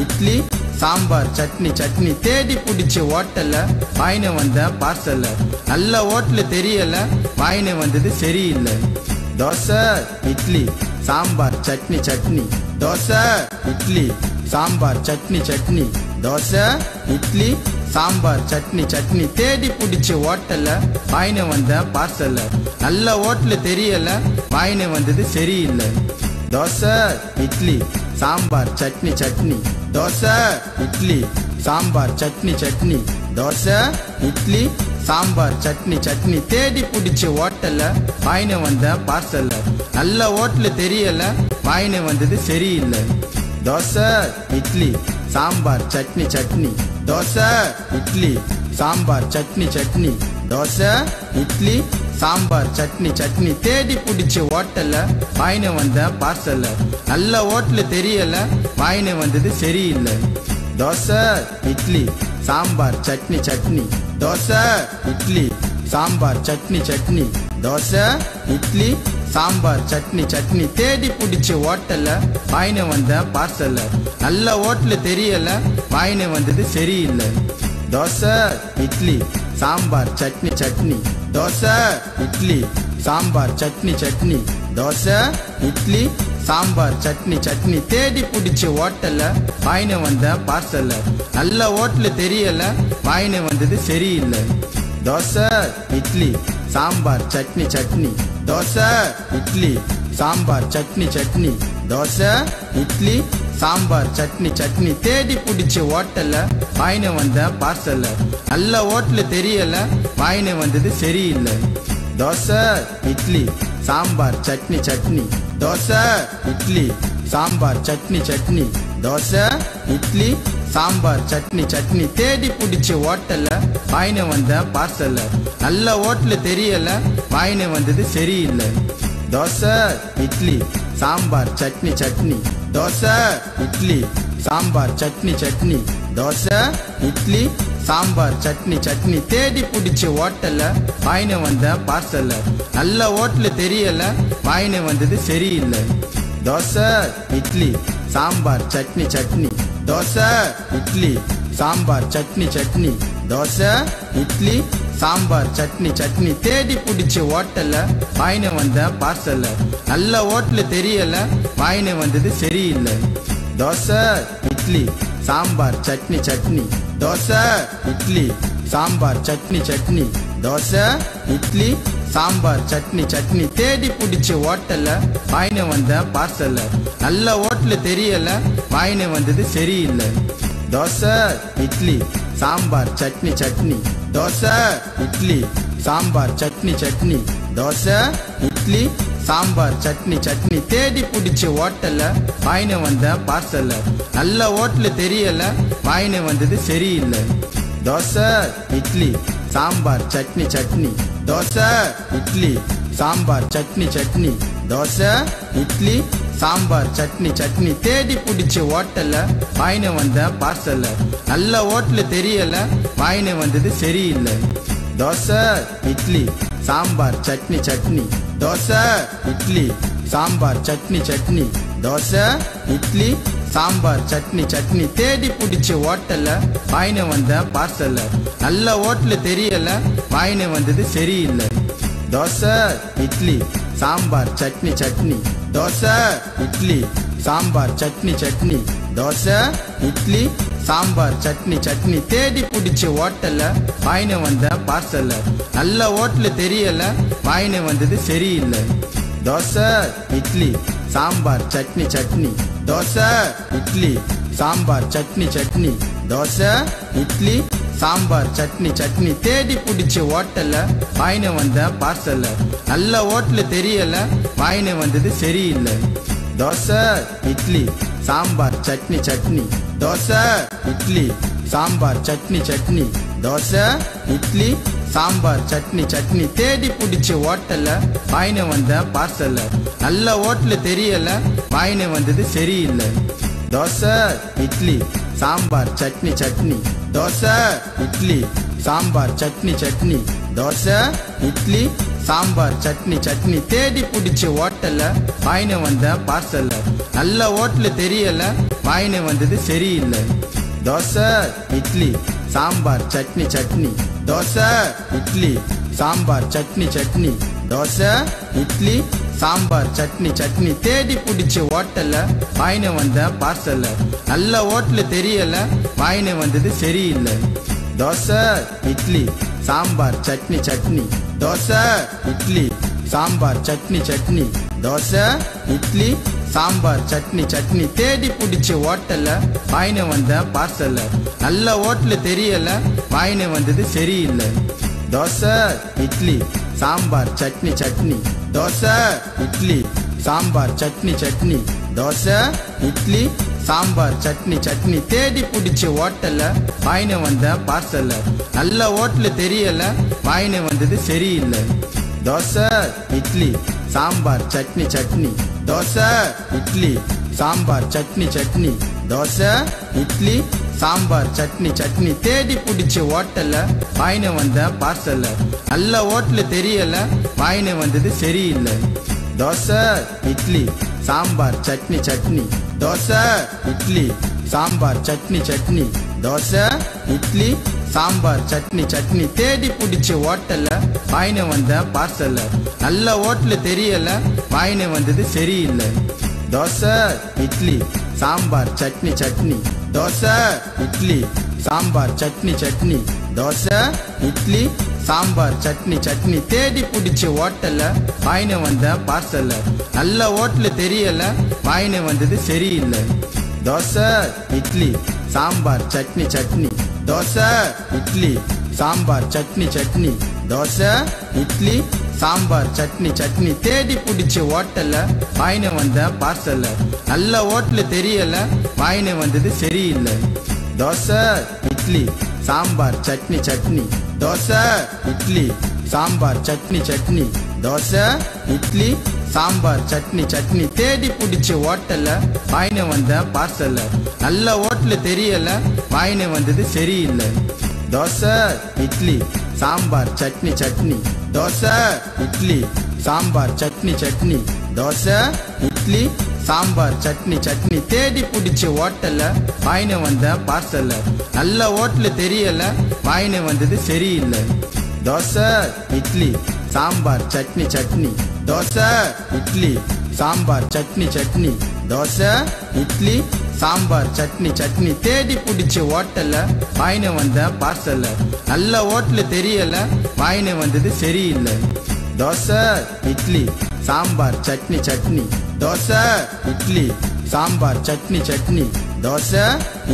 Speaker 1: இட்லி சாம்பார் சட்னி சட்னி தேடி பிடிச்சி ஹோட்டல்ல வாயின வந்த பார்சல்ல நல்ல ஹோட்டல் தெரியல வாயின வந்தது சரியில்லை தோசை இட்லி சாம்பார் சட்னி சட்னி தோசை இட்லி சாம்பார் சட்னி சட்னி தோசை இட்லி சாம்பார் சட்னி சட்னி தேடி பிடிச்சி ஹோட்டல்ல வாயின வந்த பார்சல்ல நல்ல ஹோட்டல் தெரியல வாயின வந்தது சரியில்லை தோசை இட்லி சாம்பார் சட்னி சட்னி தோசை இட்லி சாம்பார் சட்னி சட்னி தோசை இட்லி சாம்பார் சட்னி சட்னி தேடி பிடிச்சி ஹோட்டல்ல வாயின வந்த பார்சல்ல நல்ல ஹோட்டல் தெரியல வாயின வந்தது சரியில்லை தோசை இட்லி சாம்பார் சட்னி சட்னி தோசை இட்லி சாம்பார் சட்னி சட்னி தோசை இட்லி சாம்பார் சட்னி சட்னி தேடி பிடிச்சி ஹோட்டல்ல வாயின வந்த பார்சல்ல நல்ல ஹோட்டல் தெரியல வாயின வந்தது சரியில்லை தோசை இட்லி சாம்பார் சட்னி சட்னி தோசை இட்லி சாம்பார் சட்னி சட்னி தோசை இட்லி சாம்பார் சட்னி சட்னி தேடி பிடிச்சி ஹோட்டல்ல வாயின வந்த பார்சல்ல நல்ல ஹோட்டல் தெரியல வாயின வந்தது சரியில்லை தோசை இட்லி சாம்பார் சட்னி சட்னி தோசை இட்லி சாம்பார் சட்னி சட்னி தோசை இட்லி சாம்பார் சட்னி சட்னி தேடி பிடிச்சி ஹோட்டல்ல வாயின வந்த பார்சல்ல நல்ல ஹோட்டல் தெரியல வாயின வந்தது சரியில்லை தோசை இட்லி சாம்பார் சட்னி சட்னி தோசை இட்லி சாம்பார் சட்னி சட்னி தோசை இட்லி சாம்பார் சட்னி சட்னி தேடி பிடிச்சி ஹோட்டல்ல வாயின வந்த பார்சல்ல நல்ல ஹோட்டல் தெரியல வாயின வந்தது சரியில்லை தோசை இட்லி சாம்பார் சட்னி சட்னி தோசை இட்லி சாம்பார் சட்னி சட்னி தோசை இட்லி சாம்பார் சட்னி சட்னி தேடி பிடிச்சி ஹோட்டல்ல வாயின வந்த பார்சல்ல நல்ல ஹோட்டல் தெரியல வாயின வந்தது சரியில்லை தோசை இட்லி சாம்பார் சட்னி சட்னி தோசை இட்லி சாம்பார் சட்னி சட்னி தோசை இட்லி சாம்பார் சட்னி சட்னி தேடி பிடிச்சி ஹோட்டல்ல வாயின வந்த பார்சல்ல நல்ல ஹோட்டல் தெரியல வாயின வந்தது சரியில்லை தோசை இட்லி சாம்பார் சட்னி சட்னி தோசை இட்லி சாம்பார் சட்னி சட்னி தோசை இட்லி சாம்பார் சட்னி சட்னி தேடி பிடிச்சி ஹோட்டல்ல வாயின வந்த பார்சல்ல நல்ல ஹோட்டல் தெரியல வாயின வந்தது சரியில்லை தோசை இட்லி சாம்பார் சட்னி சட்னி தோசை இட்லி சாம்பார் சட்னி சட்னி தோசை இட்லி சாம்பார் சட்னி சட்னி தேடி பிடிச்சி ஹோட்டல்ல வாயின வந்த பார்சல்ல நல்ல ஹோட்டல் தெரியல வாயின வந்தது சரியில்லை தோசை இட்லி சாம்பார் சட்னி சட்னி தோசை இட்லி சாம்பார் சட்னி சட்னி தோசை இட்லி சாம்பார் சட்னி சட்னி தேடி பிடிச்சி ஹோட்டல்ல வாயின வந்த பார்சல்ல நல்ல ஹோட்டல் தெரியல வாயின வந்தது சரியில்லை தோசை இட்லி சாம்பார் சட்னி சட்னி தோசை இட்லி சாம்பார் சட்னி சட்னி தோசை இட்லி சாம்பார் சட்னி சட்னி தேடி பிடிச்சி ஹோட்டல்ல வாயின வந்த பார்சல்ல நல்ல ஹோட்டல் தெரியல வாயின வந்தது சரியில்லை தோசை இட்லி சாம்பார் சட்னி சட்னி தோசை இட்லி சாம்பார் சட்னி சட்னி தோசை இட்லி சாம்பார் சட்னி சட்னி தேடி பிடிச்சி ஹோட்டல்ல வாயின வந்த பார்சல்ல நல்ல ஹோட்டல் தெரியல வாயின வந்தது சரியில்லை தோசை இட்லி சாம்பார் சட்னி சட்னி தோசை இட்லி சாம்பார் சட்னி சட்னி தோசை இட்லி சாம்பார் சட்னி சட்னி தேடி பிடிச்சி ஹோட்டல்ல வாயின வந்த பார்சல்ல நல்ல ஹோட்டல் தெரியல வாயின வந்தது சரியில்லை தோசை இட்லி சாம்பார் சட்னி சட்னி தோசை இட்லி சாம்பார் சட்னி சட்னி தோசை இட்லி சாம்பார் சட்னி சட்னி தேடி பிடிச்சி ஓட்டல வாங்கின வந்த பார்சல்ல நல்ல ஹோட்டல் தெரியல வாங்கின வந்தது சரியில்லை தோசை இட்லி சாம்பார் சட்னி சட்னி தோசை இட்லி சாம்பார் சட்னி சட்னி தோசை இட்லி சாம்பார் சட்னி சட்னி தேடி பிடிச்சி ஓட்டல வாங்கின வந்த பார்சல்ல நல்ல ஹோட்டல் தெரியல வாங்கின வந்தது சரியில்லை தோசை இட்லி சாம்பார் சட்னி சட்னி தோசை இட்லி சாம்பார் சட்னி சட்னி தோசை இட்லி சாம்பார் சட்னி சட்னி தேடி பிடிச்சி ஓட்டல வாங்கின வந்த பார்சல்ல நல்ல ஹோட்டல் தெரியல வாங்கின வந்தது சரியில்லை தோசை இட்லி சாம்பார் சட்னி சட்னி தோசை இட்லி சாம்பார் சட்னி சட்னி தோசை இட்லி சாம்பார் சட்னி சட்னி தேடி பிடிச்சி ஓட்டல வாங்கின வந்த பார்சல்ல நல்ல ஹோட்டல் தெரியல வாங்கின வந்தது சரியில்லை தோசை இட்லி சாம்பார் சட்னி சட்னி தோசை இட்லி சாம்பார் சட்னி சட்னி தோசை இட்லி சாம்பார் சட்னி சட்னி தேடி பிடிச்சி ஓட்டல வாங்கின வந்த பார்சல்ல நல்ல ஹோட்டல் தெரியல வாங்கின வந்தது சரியில்லை தோசை இட்லி சாம்பார் சட்னி சட்னி தோசை இட்லி சாம்பார் சட்னி சட்னி தோசை இட்லி சாம்பார் சட்னி சட்னி தேடி பிடிச்சி ஓட்டல வாங்கின வந்த பார்சல்ல நல்ல ஹோட்டல் தெரியல வாங்கின வந்தது சரியில்லை தோசை இட்லி சாம்பார் சட்னி சட்னி தோசை இட்லி சாம்பார் சட்னி சட்னி தோசை இட்லி சாம்பார் சட்னி சட்னி தேடி பிடிச்சி ஓட்டல வாங்கின வந்த பார்சல்ல நல்ல ஹோட்டல் தெரியல வாங்கின வந்தது சரியில்லை தோசை இட்லி சாம்பார் சட்னி சட்னி தோசை இட்லி சாம்பார் சட்னி சட்னி தோசை இட்லி சாம்பார் சட்னி சட்னி தேடி பிடிச்சி ஓட்டல வாங்கின வந்த பார்சல்ல நல்ல ஹோட்டல் தெரியல வாங்கின வந்தது சரியில்லை தோசை இட்லி சாம்பார் சட்னி சட்னி தோசை இட்லி சாம்பார் சட்னி சட்னி தோசை இட்லி சாம்பார் சட்னி சட்னி தேடி பிடிச்சி ஓட்டல வாங்கின வந்த பார்சல்ல நல்ல ஹோட்டல் தெரியல வாங்கின வந்தது சரியில்லை தோசை இட்லி சாம்பார் சட்னி சட்னி தோசை இட்லி சாம்பார் சட்னி சட்னி தோசை இட்லி சாம்பார் சட்னி சட்னி தேடி பிடிச்சி ஓட்டல வாங்கின வந்த பார்சல்ல நல்ல ஹோட்டல் தெரியல வாங்கின வந்தது சரியில்லை தோசை இட்லி சாம்பார் சட்னி சட்னி தோசை இட்லி சாம்பார் சட்னி சட்னி தோசை இட்லி சாம்பார் சட்னி சட்னி தேடி பிடிச்சி ஓட்டல வாங்கின வந்த பார்சல்ல நல்ல ஹோட்டல் தெரியல வாங்கின வந்தது சரியில்லை தோசை இட்லி சாம்பார் சட்னி சட்னி தோசை இட்லி சாம்பார் சட்னி சட்னி தோசை இட்லி சாம்பார் சட்னி சட்னி தேடி பிடிச்சி ஓட்டல வாங்கின வந்த பார்சல்ல நல்ல ஹோட்டல் தெரியல வாங்கின வந்தது சரியில்லை தோசை இட்லி சாம்பார் சட்னி சட்னி தோசை இட்லி சாம்பார் சட்னி சட்னி தோசை இட்லி சாம்பார் சட்னி சட்னி தேடி பிடிச்சி ஓட்டல வாங்கின வந்த பார்சல்ல நல்ல ஹோட்டல் தெரியல வாங்கின வந்தது சரியில்லை தோசை இட்லி சாம்பார் சட்னி சட்னி தோசை இட்லி சாம்பார் சட்னி சட்னி தோசை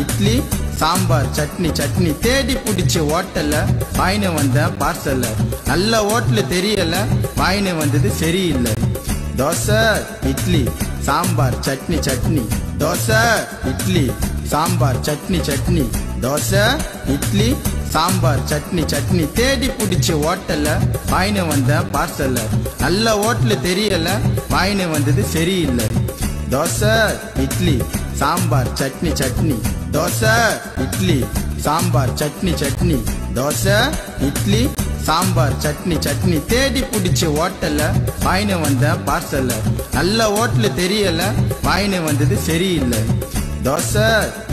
Speaker 1: இட்லி சாம்பார் சட்னி சட்னி தேடி பிடிச்சி ஓட்டல வாங்கின வந்த பார்சல்ல நல்ல ஹோட்டல் தெரியல வாங்கின வந்தது சரியில்லை தோசை இட்லி சாம்பார் சட்னி சட்னி தோசை இட்லி சாம்பார் சட்னி சட்னி தோசை இட்லி சாம்பார் சட்னி சட்னி தேடி பிடிச்சி ஓட்டல வாங்கின வந்த பார்சல்ல நல்ல ஹோட்டல் தெரியல வாங்கின வந்தது சரியில்லை தோசை இட்லி சாம்பார் சட்னி சட்னி தோசை இட்லி சாம்பார் சட்னி சட்னி தோசை இட்லி சாம்பார் சட்னி சட்னி தேடி பிடிச்சி ஓட்டல வாங்கின வந்த பார்சல்ல நல்ல ஹோட்டல் தெரியல வாங்கின வந்தது சரியில்லை தோசை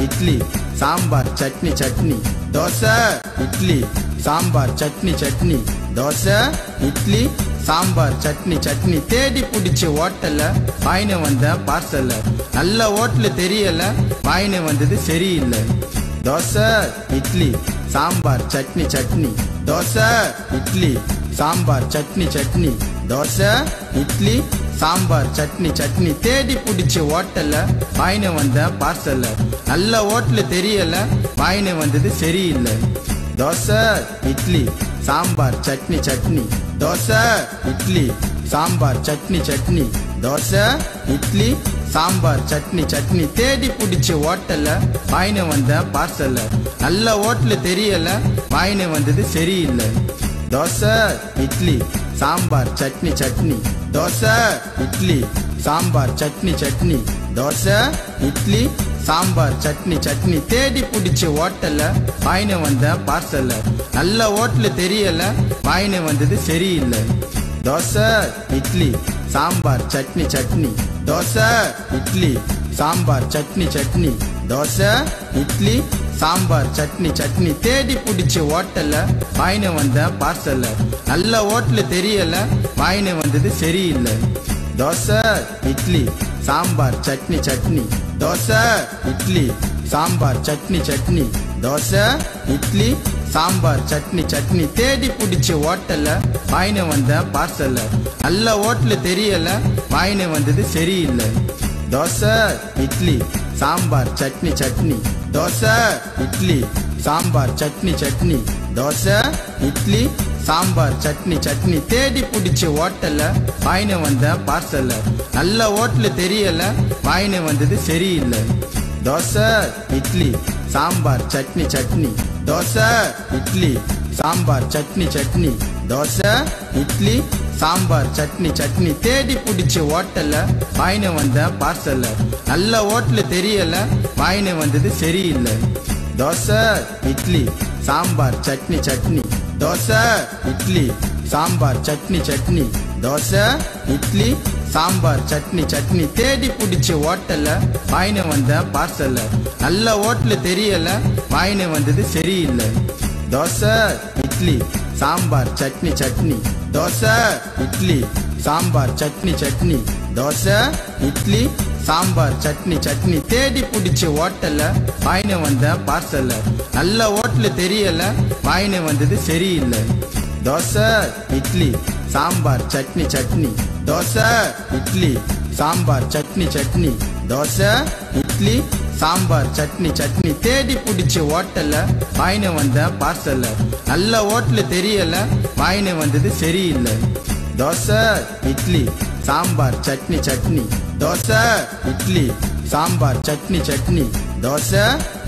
Speaker 1: இட்லி சாம்பார் சட்னி சட்னி தோசை இட்லி சாம்பார் சட்னி சட்னி தோசை இட்லி சாம்பார் சட்னி சட்னி தேடி பிடிச்சி ஓட்டல வாங்கின வந்த பார்சல்ல நல்ல ஹோட்டல் தெரியல வாங்கின வந்தது சரியில்லை தோசை இட்லி சாம்பார் சட்னி சட்னி தோசை இட்லி சாம்பார் சட்னி சட்னி தோசை இட்லி சாம்பார் சட்னி சட்னி தேடி பிடிச்சி ஓட்டல வாங்கின வந்த பார்சல்ல நல்ல ஹோட்டல் தெரியல வாங்கின வந்தது சரியில்லை தோசை இட்லி சாம்பார் சட்னி சட்னி தோசை இட்லி சாம்பார் சட்னி சட்னி தோசை இட்லி சாம்பார் சட்னி சட்னி தேடி பிடிச்ச ஹோட்டல்ல வாங்கின வந்த பார்சல்ல நல்ல ஹோட்டல் தெரியல வாங்கின வந்தது சரியில்லை தோசை இட்லி சாம்பார் சட்னி சட்னி தோசை இட்லி சாம்பார் சட்னி சட்னி தோசை இட்லி சாம்பார் சட்னி சட்னி தேடி பிடிச்ச ஹோட்டல்ல வாங்கின வந்த பார்சல்ல நல்ல ஹோட்டல் தெரியல வாங்கின வந்தது சரியில்லை தோசை இட்லி சாம்பார் சட்னி சட்னி தோசை இட்லி சாம்பார் சட்னி சட்னி தோசை இட்லி சாம்பார் சட்னி சட்னி தேடி பிடிச்ச ஹோட்டல்ல வாங்கின வந்த பார்சல்ல நல்ல ஹோட்டல் தெரியல வாங்கின வந்தது சரியில்லை தோசை இட்லி சாம்பார் சட்னி சட்னி தோசை இட்லி சாம்பார் சட்னி சட்னி தோசை இட்லி சாம்பார் சட்னி சட்னி தேடி பிடிச்ச ஹோட்டல்ல வாங்கின வந்த பார்சல்ல நல்ல ஹோட்டல் தெரியல வாங்கின வந்தது சரியில்லை தோசை இட்லி சாம்பார் சட்னி சட்னி தோசை இட்லி சாம்பார் சட்னி சட்னி தோசை இட்லி சாம்பார் சட்னி சட்னி தேடி பிடிச்ச ஹோட்டல்ல வாங்கின வந்த பார்சல்ல நல்ல ஹோட்டல் தெரியல வாங்கின வந்தது சரியில்லை தோசை இட்லி சாம்பார் சட்னி சட்னி தோசை இட்லி சாம்பார் சட்னி சட்னி தோசை இட்லி சாம்பார் சட்னி சட்னி தேடி பிடிச்ச ஹோட்டல்ல வாங்கின வந்த பார்சல்ல நல்ல ஹோட்டல் தெரியல வாங்கின வந்தது சரியில்லை தோசை இட்லி சாம்பார் சட்னி சட்னி தோசை இட்லி சாம்பார் சட்னி சட்னி தோசை இட்லி சாம்பார் சட்னி சட்னி தேடி பிடிச்ச ஹோட்டல்ல வாங்கின வந்த பார்சல்ல நல்ல ஹோட்டல் தெரியல வாங்கின வந்தது சரியில்லை தோசை இட்லி சாம்பார் சட்னி சட்னி தோசை இட்லி சாம்பார் சட்னி சட்னி தோசை இட்லி சாம்பார் சட்னி சட்னி தேடி பிடிச்ச ஹோட்டல்ல வாங்கின வந்த பார்சல்ல நல்ல ஹோட்டல் தெரியல வாங்கின வந்தது சரியில்லை தோசை இட்லி சாம்பார் சட்னி சட்னி தோசை இட்லி சாம்பார் சட்னி சட்னி தோசை இட்லி சாம்பார் சட்னி சட்னி தேடி பிடிச்ச ஹோட்டல்ல வாங்கின வந்த பார்சல்ல நல்ல ஹோட்டல் தெரியல வாங்கின வந்தது சரியில்லை தோசை இட்லி சாம்பார் சட்னி சட்னி தோசை இட்லி சாம்பார் சட்னி சட்னி தோசை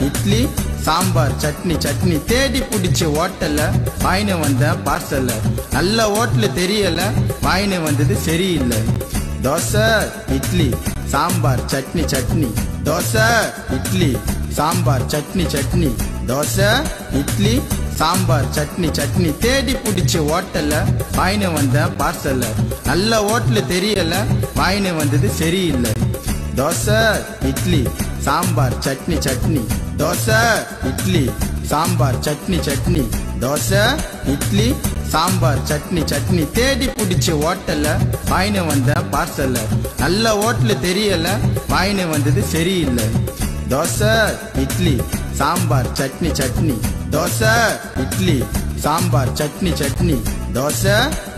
Speaker 1: இட்லி சாம்பார் சட்னி சட்னி தேடி பிடிச்ச ஹோட்டல்ல வாங்கின வந்த பார்சல்ல நல்ல ஹோட்டல் தெரியல வாங்கின வந்தது சரியில்லை தோசை இட்லி சாம்பார் சட்னி சட்னி தோசை இட்லி சாம்பார் சட்னி சட்னி தோசை இட்லி சாம்பார் சட்னி சட்னி தேடி பிடிச்ச ஹோட்டல்ல வாங்கின வந்த பார்சல்ல நல்ல ஹோட்டல் தெரியல வாங்கின வந்தது சரியில்லை தோசை இட்லி சாம்பார் சட்னி சட்னி தோசை இட்லி சாம்பார் சட்னி சட்னி தோசை இட்லி சாம்பார் சட்னி சட்னி தேடி பிடிச்ச ஹோட்டல்ல வாங்கின வந்த பார்சல்ல நல்ல ஹோட்டல் தெரியல வாங்கின வந்தது சரியில்லை தோசை இட்லி சாம்பார் சட்னி சட்னி தோசை இட்லி சாம்பார் சட்னி சட்னி தோசை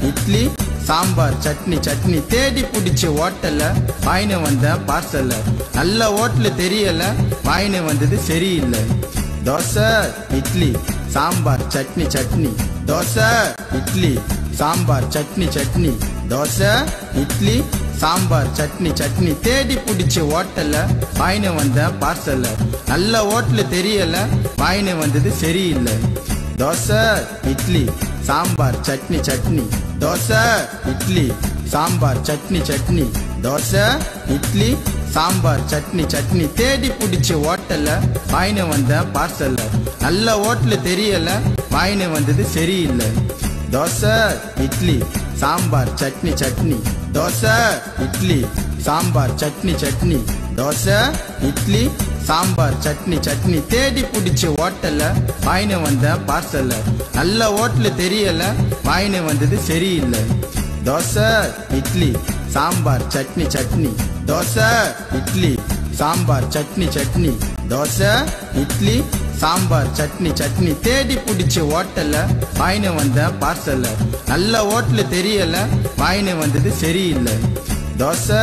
Speaker 1: இட்லி சாம்பார் சட்னி சட்னி தேடி பிடிச்ச ஹோட்டல்ல வாங்கின வந்த பார்சல்ல நல்ல ஹோட்டல் தெரியல வாங்கின வந்தது சரியில்லை தோசை இட்லி சாம்பார் சட்னி சட்னி தோசை இட்லி சாம்பார் சட்னி சட்னி தோசை இட்லி சாம்பார் சட்னி சட்னி தேடி பிடிச்ச ஹோட்டல்ல வாங்கின வந்த பார்சல்ல நல்ல ஹோட்டல் தெரியல வாங்கின வந்தது சரியில்லை தோசை இட்லி சாம்பார் சட்னி சட்னி தோசை இட்லி சாம்பார் சட்னி சட்னி தோசை இட்லி சாம்பார் சட்னி சட்னி தேடி பிடிச்ச ஹோட்டல்ல வாங்கின வந்த பார்சல்ல நல்ல ஹோட்டல் தெரியல வாங்கின வந்தது சரியில்லை தோசை இட்லி சாம்பார் சட்னி சட்னி தோசை இட்லி சாம்பார் சட்னி சட்னி தோசை இட்லி சாம்பார் சட்னி சட்னி தேடி பிடிச்ச ஹோட்டல்ல வாங்கின வந்த பார்சல்ல நல்ல ஹோட்டல் தெரியல வாங்கின வந்தது சரியில்லை தோசை இட்லி சாம்பார் சட்னி சட்னி தோசை இட்லி சாம்பார் சட்னி சட்னி தோசை இட்லி சாம்பார் சட்னி சட்னி தேடி பிடிச்ச ஹோட்டல்ல வாங்கின வந்த பார்சல்ல நல்ல ஹோட்டல் தெரியல வாங்கின வந்தது சரியில்லை தோசை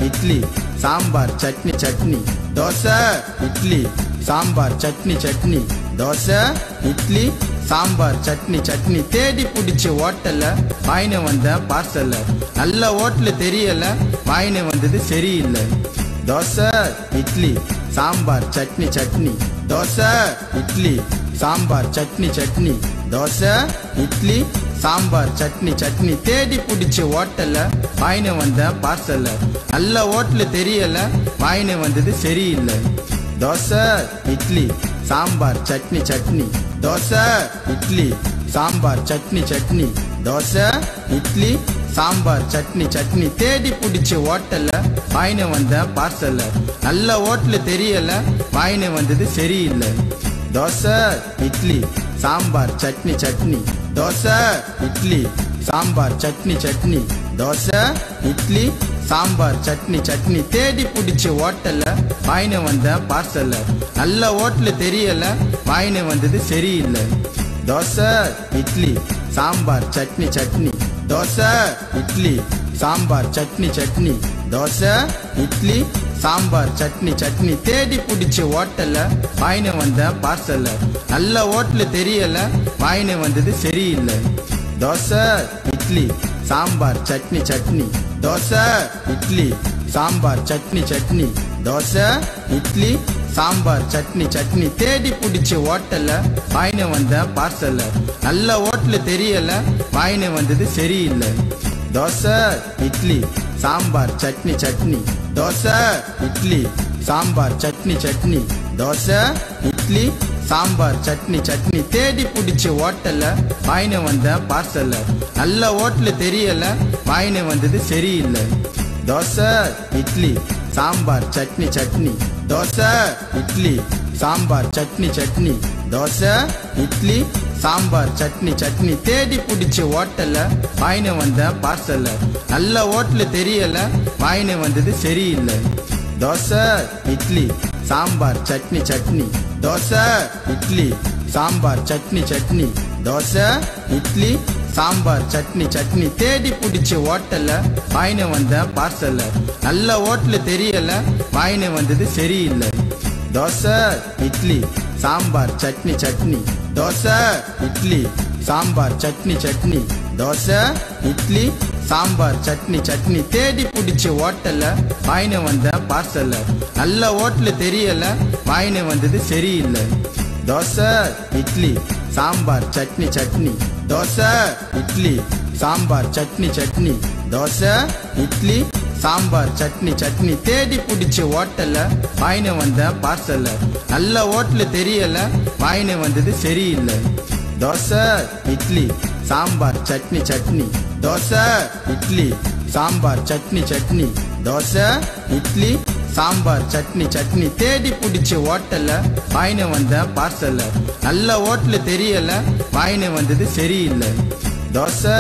Speaker 1: இட்லி சாம்பார் சட்னி சட்னி தோசை இட்லி சாம்பார் சட்னி சட்னி தோசை இட்லி சாம்பார் சட்னி சட்னி தேடி பிடிச்ச ஹோட்டல்ல வாங்கின வந்த பார்சல்ல நல்ல ஹோட்டல் தெரியல வாங்கின வந்தது சரியில்லை தோசை இட்லி சாம்பார் சட்னி சட்னி தோசை இட்லி சாம்பார் சட்னி சட்னி தோசை இட்லி சாம்பார் சட்னி சட்னி தேடி பிடிச்ச ஹோட்டல்ல வாங்கின வந்த பார்சல்ல நல்ல ஹோட்டல் தெரியல வாங்கின வந்தது சரியில்லை தோசை இட்லி சாம்பார் சட்னி சட்னி தோசை இட்லி சாம்பார் சட்னி சட்னி தோசை இட்லி சாம்பார் சட்னி சட்னி தேடி பிடிச்ச ஹோட்டல்ல வாங்கின வந்த பார்சல்ல நல்ல ஹோட்டல் தெரியல வாங்கின வந்தது சரியில்லை தோசை இட்லி சாம்பார் சட்னி சட்னி தோசை இட்லி சாம்பார் சட்னி சட்னி தோசை இட்லி சாம்பார் சட்னி சட்னி தேடி பிடிச்ச ஹோட்டல்ல வாங்கின வந்த பார்சல்ல நல்ல ஹோட்டல் தெரியல வாங்கின வந்தது சரியில்லை தோசை இட்லி சாம்பார் சட்னி சட்னி தோசை இட்லி சாம்பார் சட்னி சட்னி தோசை இட்லி சாம்பார் சட்னி சட்னி தேடி பிடிச்ச ஹோட்டல்ல வாங்கின வந்த பார்சல்ல நல்ல ஹோட்டல் தெரியல வாங்கின வந்தது சரியில்லை தோசை இட்லி சாம்பார் சட்னி சட்னி தோசை இட்லி சாம்பார் சட்னி சட்னி தோசை இட்லி சாம்பார் சட்னி சட்னி தேடி பிடிச்ச ஹோட்டல்ல வாங்கின வந்த பார்சல்ல நல்ல ஹோட்டல் தெரியல வாங்கின வந்தது சரியில்லை தோசை இட்லி சாம்பார் சட்னி சட்னி தோசை இட்லி சாம்பார் சட்னி சட்னி தோசை இட்லி சாம்பார் சட்னி சட்னி தேடி பிடிச்ச ஹோட்டல்ல வாங்கின வந்த பார்சல்ல நல்ல ஹோட்டல் தெரியல வாங்கின வந்தது சரியில்லை தோசை இட்லி சாம்பார் சட்னி சட்னி தோசை இட்லி சாம்பார் சட்னி சட்னி தோசை இட்லி சாம்பார் சட்னி சட்னி தேடி பிடிச்ச ஹோட்டல்ல வாங்கின வந்த பார்சல்ல நல்ல ஹோட்டல் தெரியல வாங்கின வந்தது சரியில்லை தோசை இட்லி சாம்பார் சட்னி சட்னி தோசை இட்லி சாம்பார் சட்னி சட்னி தோசை இட்லி சாம்பார் சட்னி சட்னி தேடி பிடிச்ச ஹோட்டல்ல வாங்கின வந்த பார்சல்ல நல்ல ஹோட்டல் தெரியல வாங்கின வந்தது சரியில்லை தோசை இட்லி சாம்பார் சட்னி சட்னி தோசை இட்லி சாம்பார் சட்னி சட்னி தோசை இட்லி சாம்பார் சட்னி சட்னி தேடி பிடிச்ச ஹோட்டல்ல வாங்கின வந்த பார்சல்ல நல்ல ஹோட்டல் தெரியல வாங்கின வந்தது சரியில்லை தோசை இட்லி சாம்பார் சட்னி சட்னி தோசை இட்லி சாம்பார் சட்னி சட்னி தோசை இட்லி சாம்பார் சட்னி சட்னி தேடி பிடிச்ச ஹோட்டல்ல வாங்கின வந்த பார்சல்ல நல்ல ஹோட்டல் தெரியல வாங்கின வந்தது சரியில்லை தோசை இட்லி சாம்பார் சட்னி சட்னி தோசை இட்லி சாம்பார் சட்னி சட்னி தோசை இட்லி சாம்பார் சட்னி சட்னி தேடி பிடிச்ச ஹோட்டல்ல வாங்கின வந்த பார்சல்ல நல்ல ஹோட்டல் தெரியல வாங்கின வந்தது சரியில்லை தோசை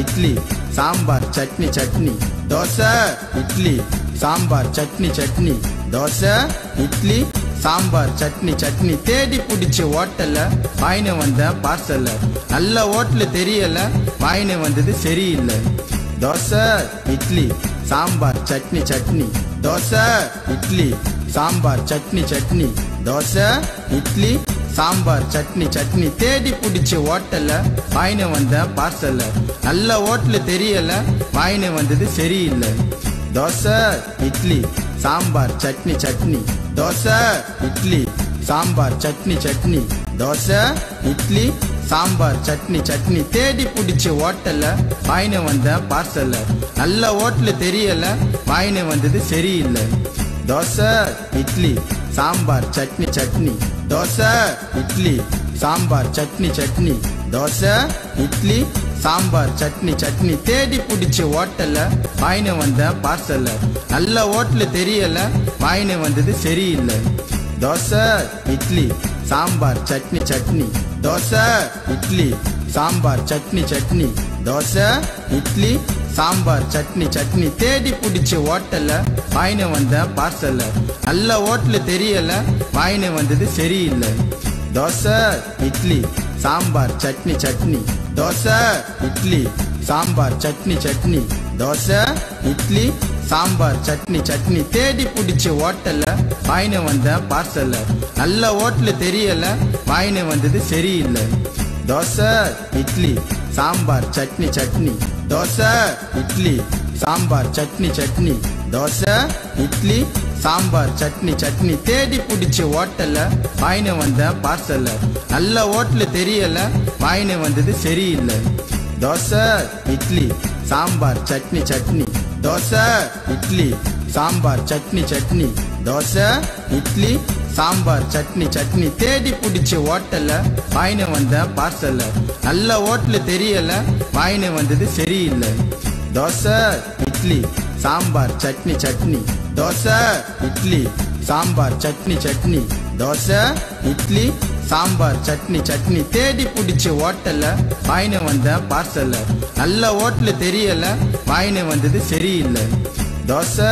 Speaker 1: இட்லி சாம்பார் சட்னி சட்னி தோசை இட்லி சாம்பார் சட்னி சட்னி தோசை இட்லி சாம்பார் சட்னி சட்னி தேடி பிடிச்ச ஹோட்டல்ல வாங்கின வந்த பார்சல்ல நல்ல ஹோட்டல் தெரியல வாங்கின வந்தது சரியில்லை தோசை இட்லி சாம்பார் சட்னி சட்னி தோசை இட்லி சாம்பார் சட்னி சட்னி தோசை இட்லி சாம்பார் சட்னி சட்னி தேடி பிடிச்ச ஹோட்டல்ல வாங்கின வந்த பார்சல்ல நல்ல ஹோட்டல் தெரியல வாங்கின வந்தது சரியில்லை தோசை இட்லி சாம்பார் சட்னி சட்னி தோசை இட்லி சாம்பார் சட்னி சட்னி தோசை இட்லி சாம்பார் சட்னி சட்னி தேடி பிடிச்ச ஹோட்டல்ல வாங்கின வந்த பார்சல்ல நல்ல ஹோட்டல் தெரியல வாங்கின வந்தது சரியில்லை தோசை இட்லி சாம்பார் சட்னி சட்னி தோசை இட்லி சாம்பார் சட்னி சட்னி தோசை இட்லி சாம்பார் சட்னி சட்னி தேடி பிடிச்ச ஹோட்டல்ல வாங்கின வந்த பார்சல்ல நல்ல ஹோட்டல் தெரியல வாங்கின வந்தது சரியில்லை தோசை இட்லி சாம்பார் சட்னி சட்னி தோசை இட்லி சாம்பார் சட்னி சட்னி தோசை இட்லி சாம்பார் சட்னி சட்னி தேடி பிடிச்ச ஹோட்டல்ல வாங்கின வந்த பார்சல்ல நல்ல ஹோட்டல் தெரியல வாங்கின வந்தது சரியில்லை தோசை இட்லி சாம்பார் சட்னி சட்னி தோசை இட்லி சாம்பார் சட்னி சட்னி தோசை இட்லி சாம்பார் சட்னி சட்னி தேடி பிடிச்ச ஹோட்டல்ல வாங்கின வந்த பார்சல்ல நல்ல ஹோட்டல் தெரியல வாங்கின வந்தது சரியில்லை தோசை இட்லி சாம்பார் சட்னி சட்னி தோசை இட்லி சாம்பார் சட்னி சட்னி தோசை இட்லி சாம்பார் சட்னி சட்னி தேடி பிடிச்ச ஹோட்டல்ல வாங்கின வந்த பார்சல்ல நல்ல ஹோட்டல் தெரியல வாங்கின வந்தது சரியில்லை தோசை இட்லி சாம்பார் சட்னி சட்னி தோசை இட்லி சாம்பார் சட்னி சட்னி தோசை இட்லி சாம்பார் சட்னி சட்னி தேடி பிடிச்ச ஹோட்டல்ல வாங்கின வந்த பார்சல்ல நல்ல ஹோட்டல் தெரியல வாங்கின வந்தது சரியில்லை தோசை இட்லி சாம்பார் சட்னி சட்னி தோசை இட்லி சாம்பார் சட்னி சட்னி தோசை இட்லி சாம்பார் சட்னி சட்னி தேடி பிடிச்ச ஹோட்டல்ல வாங்கின வந்த பார்சல்ல நல்ல ஹோட்டல் தெரியல வாங்கின வந்தது சரியில்லை தோசை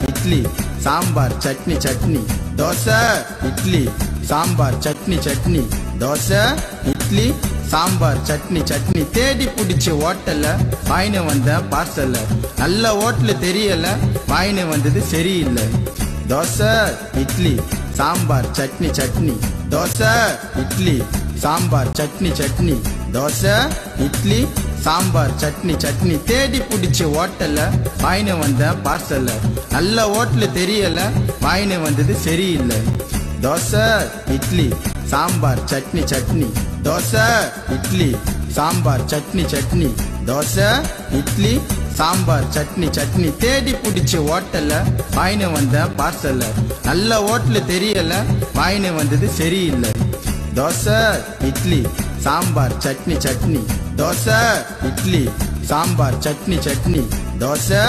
Speaker 1: இட்லி சாம்பார் சட்னி சட்னி தோசை இட்லி சாம்பார் சட்னி சட்னி தோசை இட்லி சாம்பார் சட்னி சட்னி தேடி பிடிச்ச ஹோட்டல்ல வாங்கின வந்த பார்சல்ல நல்ல ஹோட்டல் தெரியல வாங்கின வந்தது சரியில்லை தோசை இட்லி சாம்பார் சட்னி சட்னி தோசை இட்லி சாம்பார் சட்னி சட்னி தோசை இட்லி சாம்பார் சட்னி சட்னி தேடி பிடிச்ச ஹோட்டல்ல வாங்கின வந்த பார்சல்ல நல்ல ஹோட்டல் தெரியல வாங்கின வந்தது சரியில்லை தோசை இட்லி சாம்பார் சட்னி சட்னி தோசை இட்லி சாம்பார் சட்னி சட்னி தோசை இட்லி சாம்பார் சட்னி சட்னி தேடி பிடிச்ச ஹோட்டல்ல வாங்கின வந்த பார்சல்ல நல்ல ஹோட்டல் தெரியல வாங்கின வந்தது சரியில்லை தோசை இட்லி சாம்பார் சட்னி சட்னி தோசை இட்லி சாம்பார் சட்னி சட்னி தோசை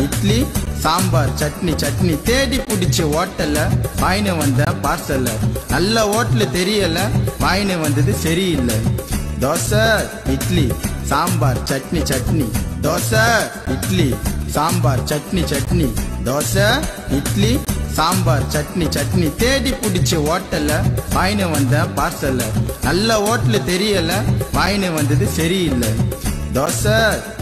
Speaker 1: இட்லி சாம்பார் சட்னி சட்னி தேடி பிடிச்ச ஹோட்டல்ல வாங்கின வந்த பார்சல்ல நல்ல ஹோட்டல் தெரியல வாங்கின வந்தது சரியில்லை தோசை இட்லி சாம்பார் சட்னி சட்னி தோசை இட்லி சாம்பார் சட்னி சட்னி தோசை இட்லி சாம்பார் சட்னி சட்னி தேடி பிடிச்ச ஹோட்டல்ல வாங்கின வந்த பார்சல்ல நல்ல ஹோட்டல் தெரியல வாங்கின வந்தது சரியில்லை தோசை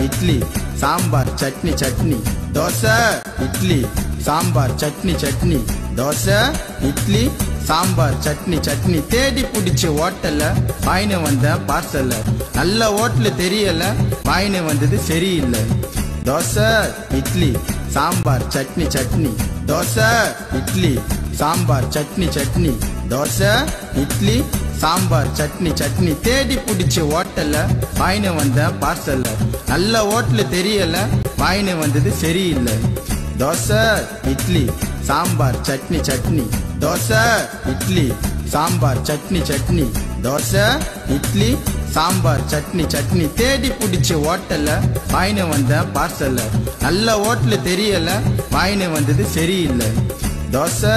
Speaker 1: இட்லி சாம்பார் சட்னி சட்னி தோசை இட்லி சாம்பார் சட்னி சட்னி தோசை இட்லி சாம்பார் சட்னி சட்னி தேடி பிடிச்ச ஹோட்டல்ல வாங்கின வந்த பார்சல்ல நல்ல ஹோட்டல் தெரியல வாங்கின வந்தது சரியில்லை தோசை இட்லி சாம்பார் சட்னி சட்னி தோசை இட்லி சாம்பார் சட்னி சட்னி தோசை இட்லி சாம்பார் சட்னி சட்னி தேடி பிடிச்ச ஹோட்டல்ல வாங்கின வந்த பார்சல்ல நல்ல ஹோட்டல் தெரியல வாங்கின வந்தது சரியில்லை தோசை இட்லி சாம்பார் சட்னி சட்னி தோசை இட்லி சாம்பார் சட்னி சட்னி தோசை இட்லி சாம்பார் சட்னி சட்னி தேடி பிடிச்ச ஹோட்டல்ல வாங்கின வந்த பார்சல்ல நல்ல ஹோட்டல் தெரியல வாங்கின வந்தது சரியில்லை தோசை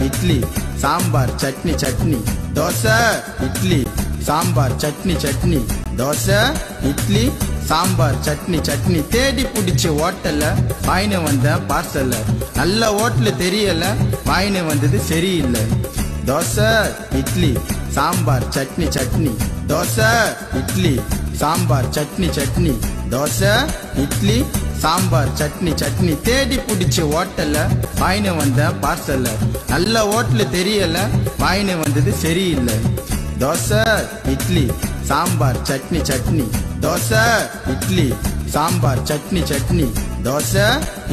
Speaker 1: இட்லி சாம்பார் சட்னி சட்னி தோசை இட்லி சாம்பார் சட்னி சட்னி தோசை இட்லி சாம்பார் சட்னி சட்னி தேடி பிடிச்ச ஹோட்டல்ல வாங்கின வந்த பார்சல்ல நல்ல ஹோட்டல் தெரியல வாங்கின வந்தது சரியில்லை தோசை இட்லி சாம்பார் சட்னி சட்னி தோசை இட்லி சாம்பார் சட்னி சட்னி தோசை இட்லி சாம்பார் சட்னி சட்னி தேடி பிடிச்ச ஹோட்டல்ல வாங்கின வந்த பார்சல்ல நல்ல ஹோட்டல் தெரியல வாங்கின வந்தது சரியில்லை தோசை இட்லி சாம்பார் சட்னி சட்னி தோசை இட்லி சாம்பார் சட்னி சட்னி தோசை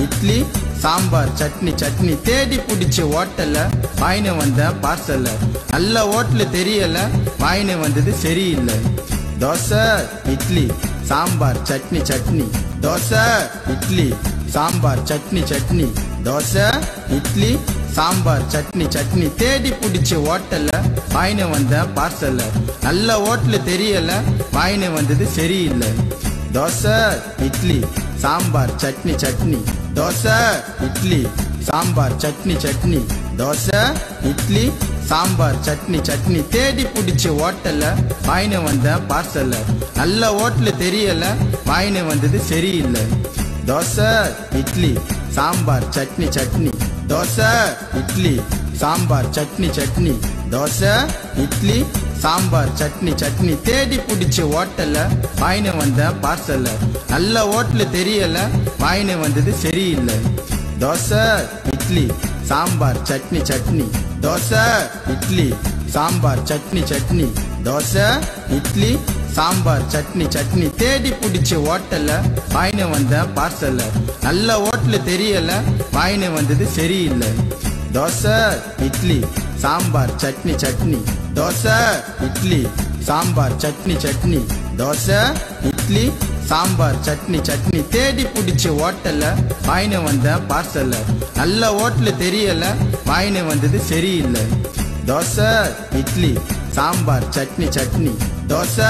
Speaker 1: இட்லி சாம்பார் சட்னி சட்னி தேடி பிடிச்ச ஹோட்டல்ல வாங்கின வந்த பார்சல்ல நல்ல ஹோட்டல் தெரியல வாங்கின வந்தது சரியில்லை தோசை இட்லி சாம்பார் சட்னி சட்னி தோசை இட்லி சாம்பார் சட்னி சட்னி தோசை இட்லி சாம்பார் சட்னி சட்னி தேடி பிடிச்ச ஹோட்டல்ல வாங்கின வந்த பார்சல்ல நல்ல ஹோட்டல் தெரியல வாங்கின வந்தது சரியில்லை தோசை இட்லி சாம்பார் சட்னி சட்னி தோசை இட்லி சாம்பார் சட்னி சட்னி தோசை இட்லி சாம்பார் சட்னி சட்னி தேடி பிடிச்ச ஹோட்டல்ல வாங்கின வந்த பார்சல்ல நல்ல ஹோட்டல் தெரியல வாங்கின வந்தது சரியில்லை தோசை இட்லி சாம்பார் சட்னி சட்னி தோசை இட்லி சாம்பார் சட்னி சட்னி தோசை இட்லி சாம்பார் சட்னி சட்னி தேடி பிடிச்ச ஹோட்டல்ல வாங்கின வந்த பார்சல்ல நல்ல ஹோட்டல் தெரியல வாங்கின வந்தது சரியில்லை தோசை இட்லி சாம்பார் சட்னி சட்னி தோசை இட்லி சாம்பார் சட்னி சட்னி தோசை இட்லி சாம்பார் சட்னி சட்னி தேடி பிடிச்சி ஹோட்டல்ல வாங்கின வந்த பார்சல்ல நல்ல ஹோட்டல் தெரியல வாங்கின வந்தது சரியில்லை தோசை இட்லி சாம்பார் சட்னி சட்னி தோசை இட்லி சாம்பார் சட்னி சட்னி தோசை இட்லி சாம்பார் சட்னி சட்னி தேடி பிடிச்சி ஹோட்டல்ல வாங்கின வந்த பார்சல்ல நல்ல ஹோட்டல் தெரியல வாங்கின வந்தது சரியில்லை தோசை இட்லி சாம்பார் சட்னி சட்னி தோசை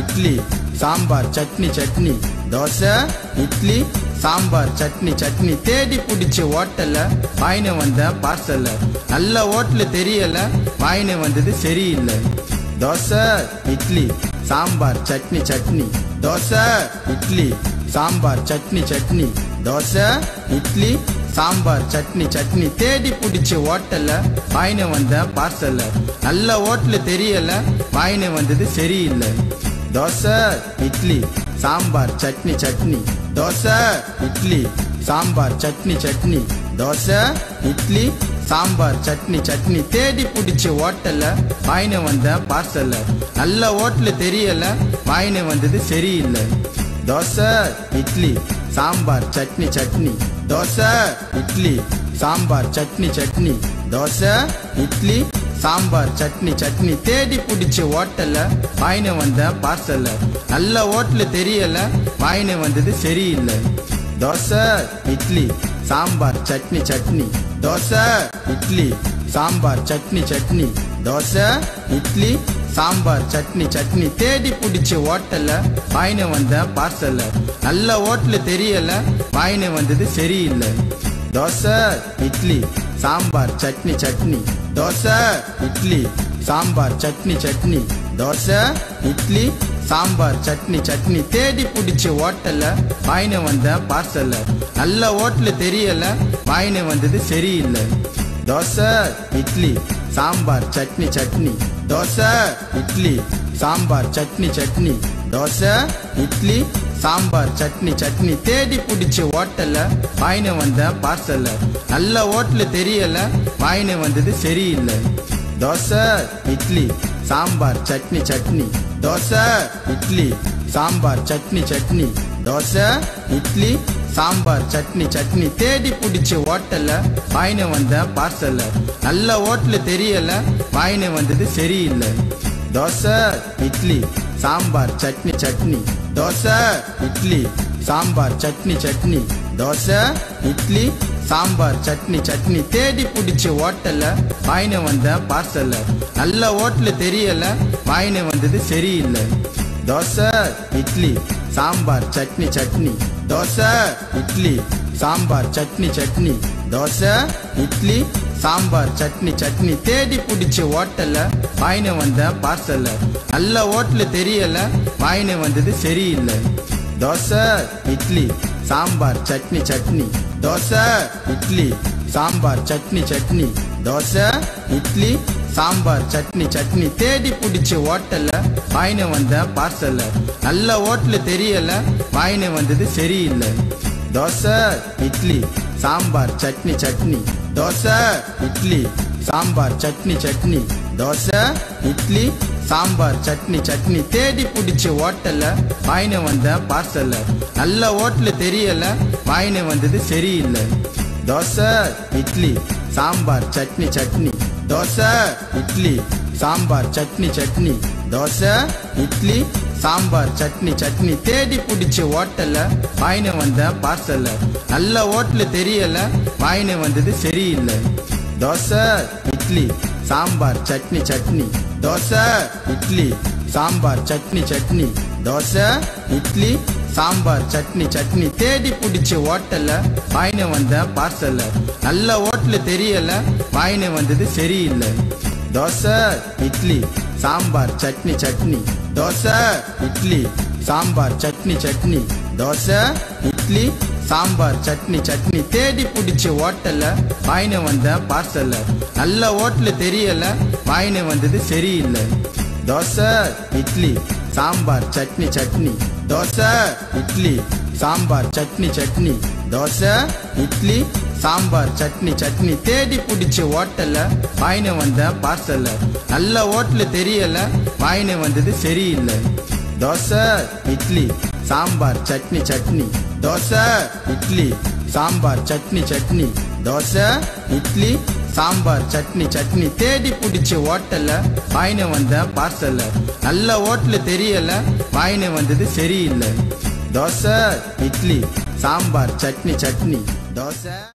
Speaker 1: இட்லி சாம்பார் சட்னி சட்னி தோசை இட்லி சாம்பார் சட்னி சட்னி தேடி பிடிச்சி ஹோட்டல்ல வாங்கின வந்த பார்சல்ல நல்ல ஹோட்டல் தெரியல வாங்கின வந்தது சரியில்லை தோசை இட்லி சாம்பார் சட்னி சட்னி தோசை இட்லி சாம்பார் சட்னி சட்னி தோசை இட்லி சாம்பார் சட்னி சட்னி தேடி பிடிச்சி ஹோட்டல்ல வாங்கின வந்த பார்சல்ல நல்ல ஹோட்டல் தெரியல வாங்கின வந்தது சரியில்லை தோசை இட்லி சாம்பார் சட்னி சட்னி தோசை இட்லி சாம்பார் சட்னி சட்னி தோசை இட்லி சாம்பார் சட்னி சட்னி தேடி பிடிச்சி ஹோட்டல்ல வாங்கின வந்த பார்சல்ல நல்ல ஹோட்டல் தெரியல வாங்கின வந்தது சரியில்லை தோசை இட்லி சாம்பார் சட்னி சட்னி தோசை இட்லி சாம்பார் சட்னி சட்னி தோசை இட்லி சாம்பார் சட்னி சட்னி தேடி பிடிச்சி ஹோட்டல்ல வாங்கின வந்த பார்சல்ல நல்ல ஹோட்டல் தெரியல வாங்கின வந்தது சரியில்லை தோசை இட்லி சாம்பார் சட்னி சட்னி தோசை இட்லி சாம்பார் சட்னி சட்னி தோசை இட்லி சாம்பார் சட்னி சட்னி தேடி பிடிச்சி ஹோட்டல்ல வாங்கின வந்த பார்சல்ல நல்ல ஹோட்டல் தெரியல வாங்கின வந்தது சரியில்லை தோசை இட்லி சாம்பார் சட்னி சட்னி தோசை இட்லி சாம்பார் சட்னி சட்னி தோசை இட்லி சாம்பார் சட்னி சட்னி தேடி பிடிச்சி ஹோட்டல்ல வாங்கின வந்த பார்சல்ல நல்ல ஹோட்டல் தெரியல வாங்கின வந்தது சரியில்லை தோசை இட்லி சாம்பார் சட்னி சட்னி தோசை இட்லி சாம்பார் சட்னி சட்னி தோசை இட்லி சாம்பார் சட்னி சட்னி தேடி பிடிச்சி ஹோட்டல்ல வாங்கின வந்த பார்சல்ல நல்ல ஹோட்டல் தெரியல வாங்கின வந்தது சரியில்லை தோசை இட்லி சாம்பார் சட்னி சட்னி தோசை இட்லி சாம்பார் சட்னி சட்னி தோசை இட்லி சாம்பார் சட்னி சட்னி தேடி பிடிச்சி ஹோட்டல்ல வாங்கின வந்த பார்சல்ல நல்ல ஹோட்டல் தெரியல வாங்கின வந்தது சரியில்லை தோசை இட்லி சாம்பார் சட்னி சட்னி தோசை இட்லி சாம்பார் சட்னி சட்னி தோசை இட்லி சாம்பார் சட்னி சட்னி தேடி பிடிச்சி ஹோட்டல்ல வாங்கின வந்த பார்சல்ல நல்ல ஹோட்டல் தெரியல வாங்கின வந்தது சரியில்லை தோசை இட்லி சாம்பார் சட்னி சட்னி தோசை இட்லி சாம்பார் சட்னி சட்னி தோசை இட்லி சாம்பார் சட்னி சட்னி தேடி பிடிச்சி ஹோட்டல்ல வாங்கின வந்த பார்சல்ல நல்ல ஹோட்டல் தெரியல வாங்கின வந்தது சரியில்லை தோசை இட்லி சாம்பார் சட்னி சட்னி தோசை இட்லி சாம்பார் சட்னி சட்னி தோசை இட்லி சாம்பார் சட்னி சட்னி தேடி பிடிச்சி ஹோட்டல்ல வாங்கின வந்த பார்சல்ல நல்ல ஹோட்டல் தெரியல வாங்கின வந்தது சரியில்லை தோசை இட்லி சாம்பார் சட்னி சட்னி தோசை இட்லி சாம்பார் சட்னி சட்னி தோசை இட்லி சாம்பார் சட்னி சட்னி தேடி பிடிச்சி ஹோட்டல்ல வாங்கின வந்த பார்சல்ல நல்ல ஹோட்டல் தெரியல வாங்கின வந்தது சரியில்லை தோசை இட்லி சாம்பார் சட்னி சட்னி தோசை இட்லி சாம்பார் சட்னி சட்னி தோசை இட்லி சாம்பார் சட்னி சட்னி தேடி பிடிச்சி ஹோட்டல்ல வாங்கின வந்த பார்சல்ல நல்ல ஹோட்டல் தெரியல வாங்கின வந்தது சரியில்லை தோசை இட்லி சாம்பார் சட்னி சட்னி தோசை இட்லி சாம்பார் சட்னி சட்னி தோசை இட்லி சாம்பார் சட்னி சட்னி தேடி பிடிச்சி ஹோட்டல்ல வாங்கின வந்த பார்சல்ல நல்ல ஹோட்டல் தெரியல வாங்கின வந்தது சரியில்லை தோசை இட்லி சாம்பார் சட்னி சட்னி தோசை இட்லி சாம்பார் சட்னி சட்னி தோசை இட்லி சாம்பார் சட்னி சட்னி தேடி பிடிச்சி ஹோட்டல்ல வாங்கின வந்த பார்சல்ல நல்ல ஹோட்டல் தெரியல வாங்கின வந்தது சரியில்லை தோசை இட்லி சாம்பார் சட்னி சட்னி தோசை இட்லி சாம்பார் சட்னி சட்னி தோசை இட்லி சாம்பார் சட்னி சட்னி தேடி பிடிச்சி ஹோட்டல்ல வாங்கின வந்த பார்சல்ல நல்ல ஹோட்டல் தெரியல வாங்கின வந்தது சரியில்லை தோசை இட்லி சாம்பார் சட்னி சட்னி தோசை இட்லி சாம்பார் சட்னி சட்னி தோசை இட்லி சாம்பார் சட்னி சட்னி தேடி பிடிச்ச ஹோட்டல்ல வாங்கினு வந்த பார்சல்ல நல்ல ஹோட்டல் தெரியல வாங்கினு வந்தது சரியில்லை தோசை இட்லி சாம்பார் சட்னி சட்னி தோசை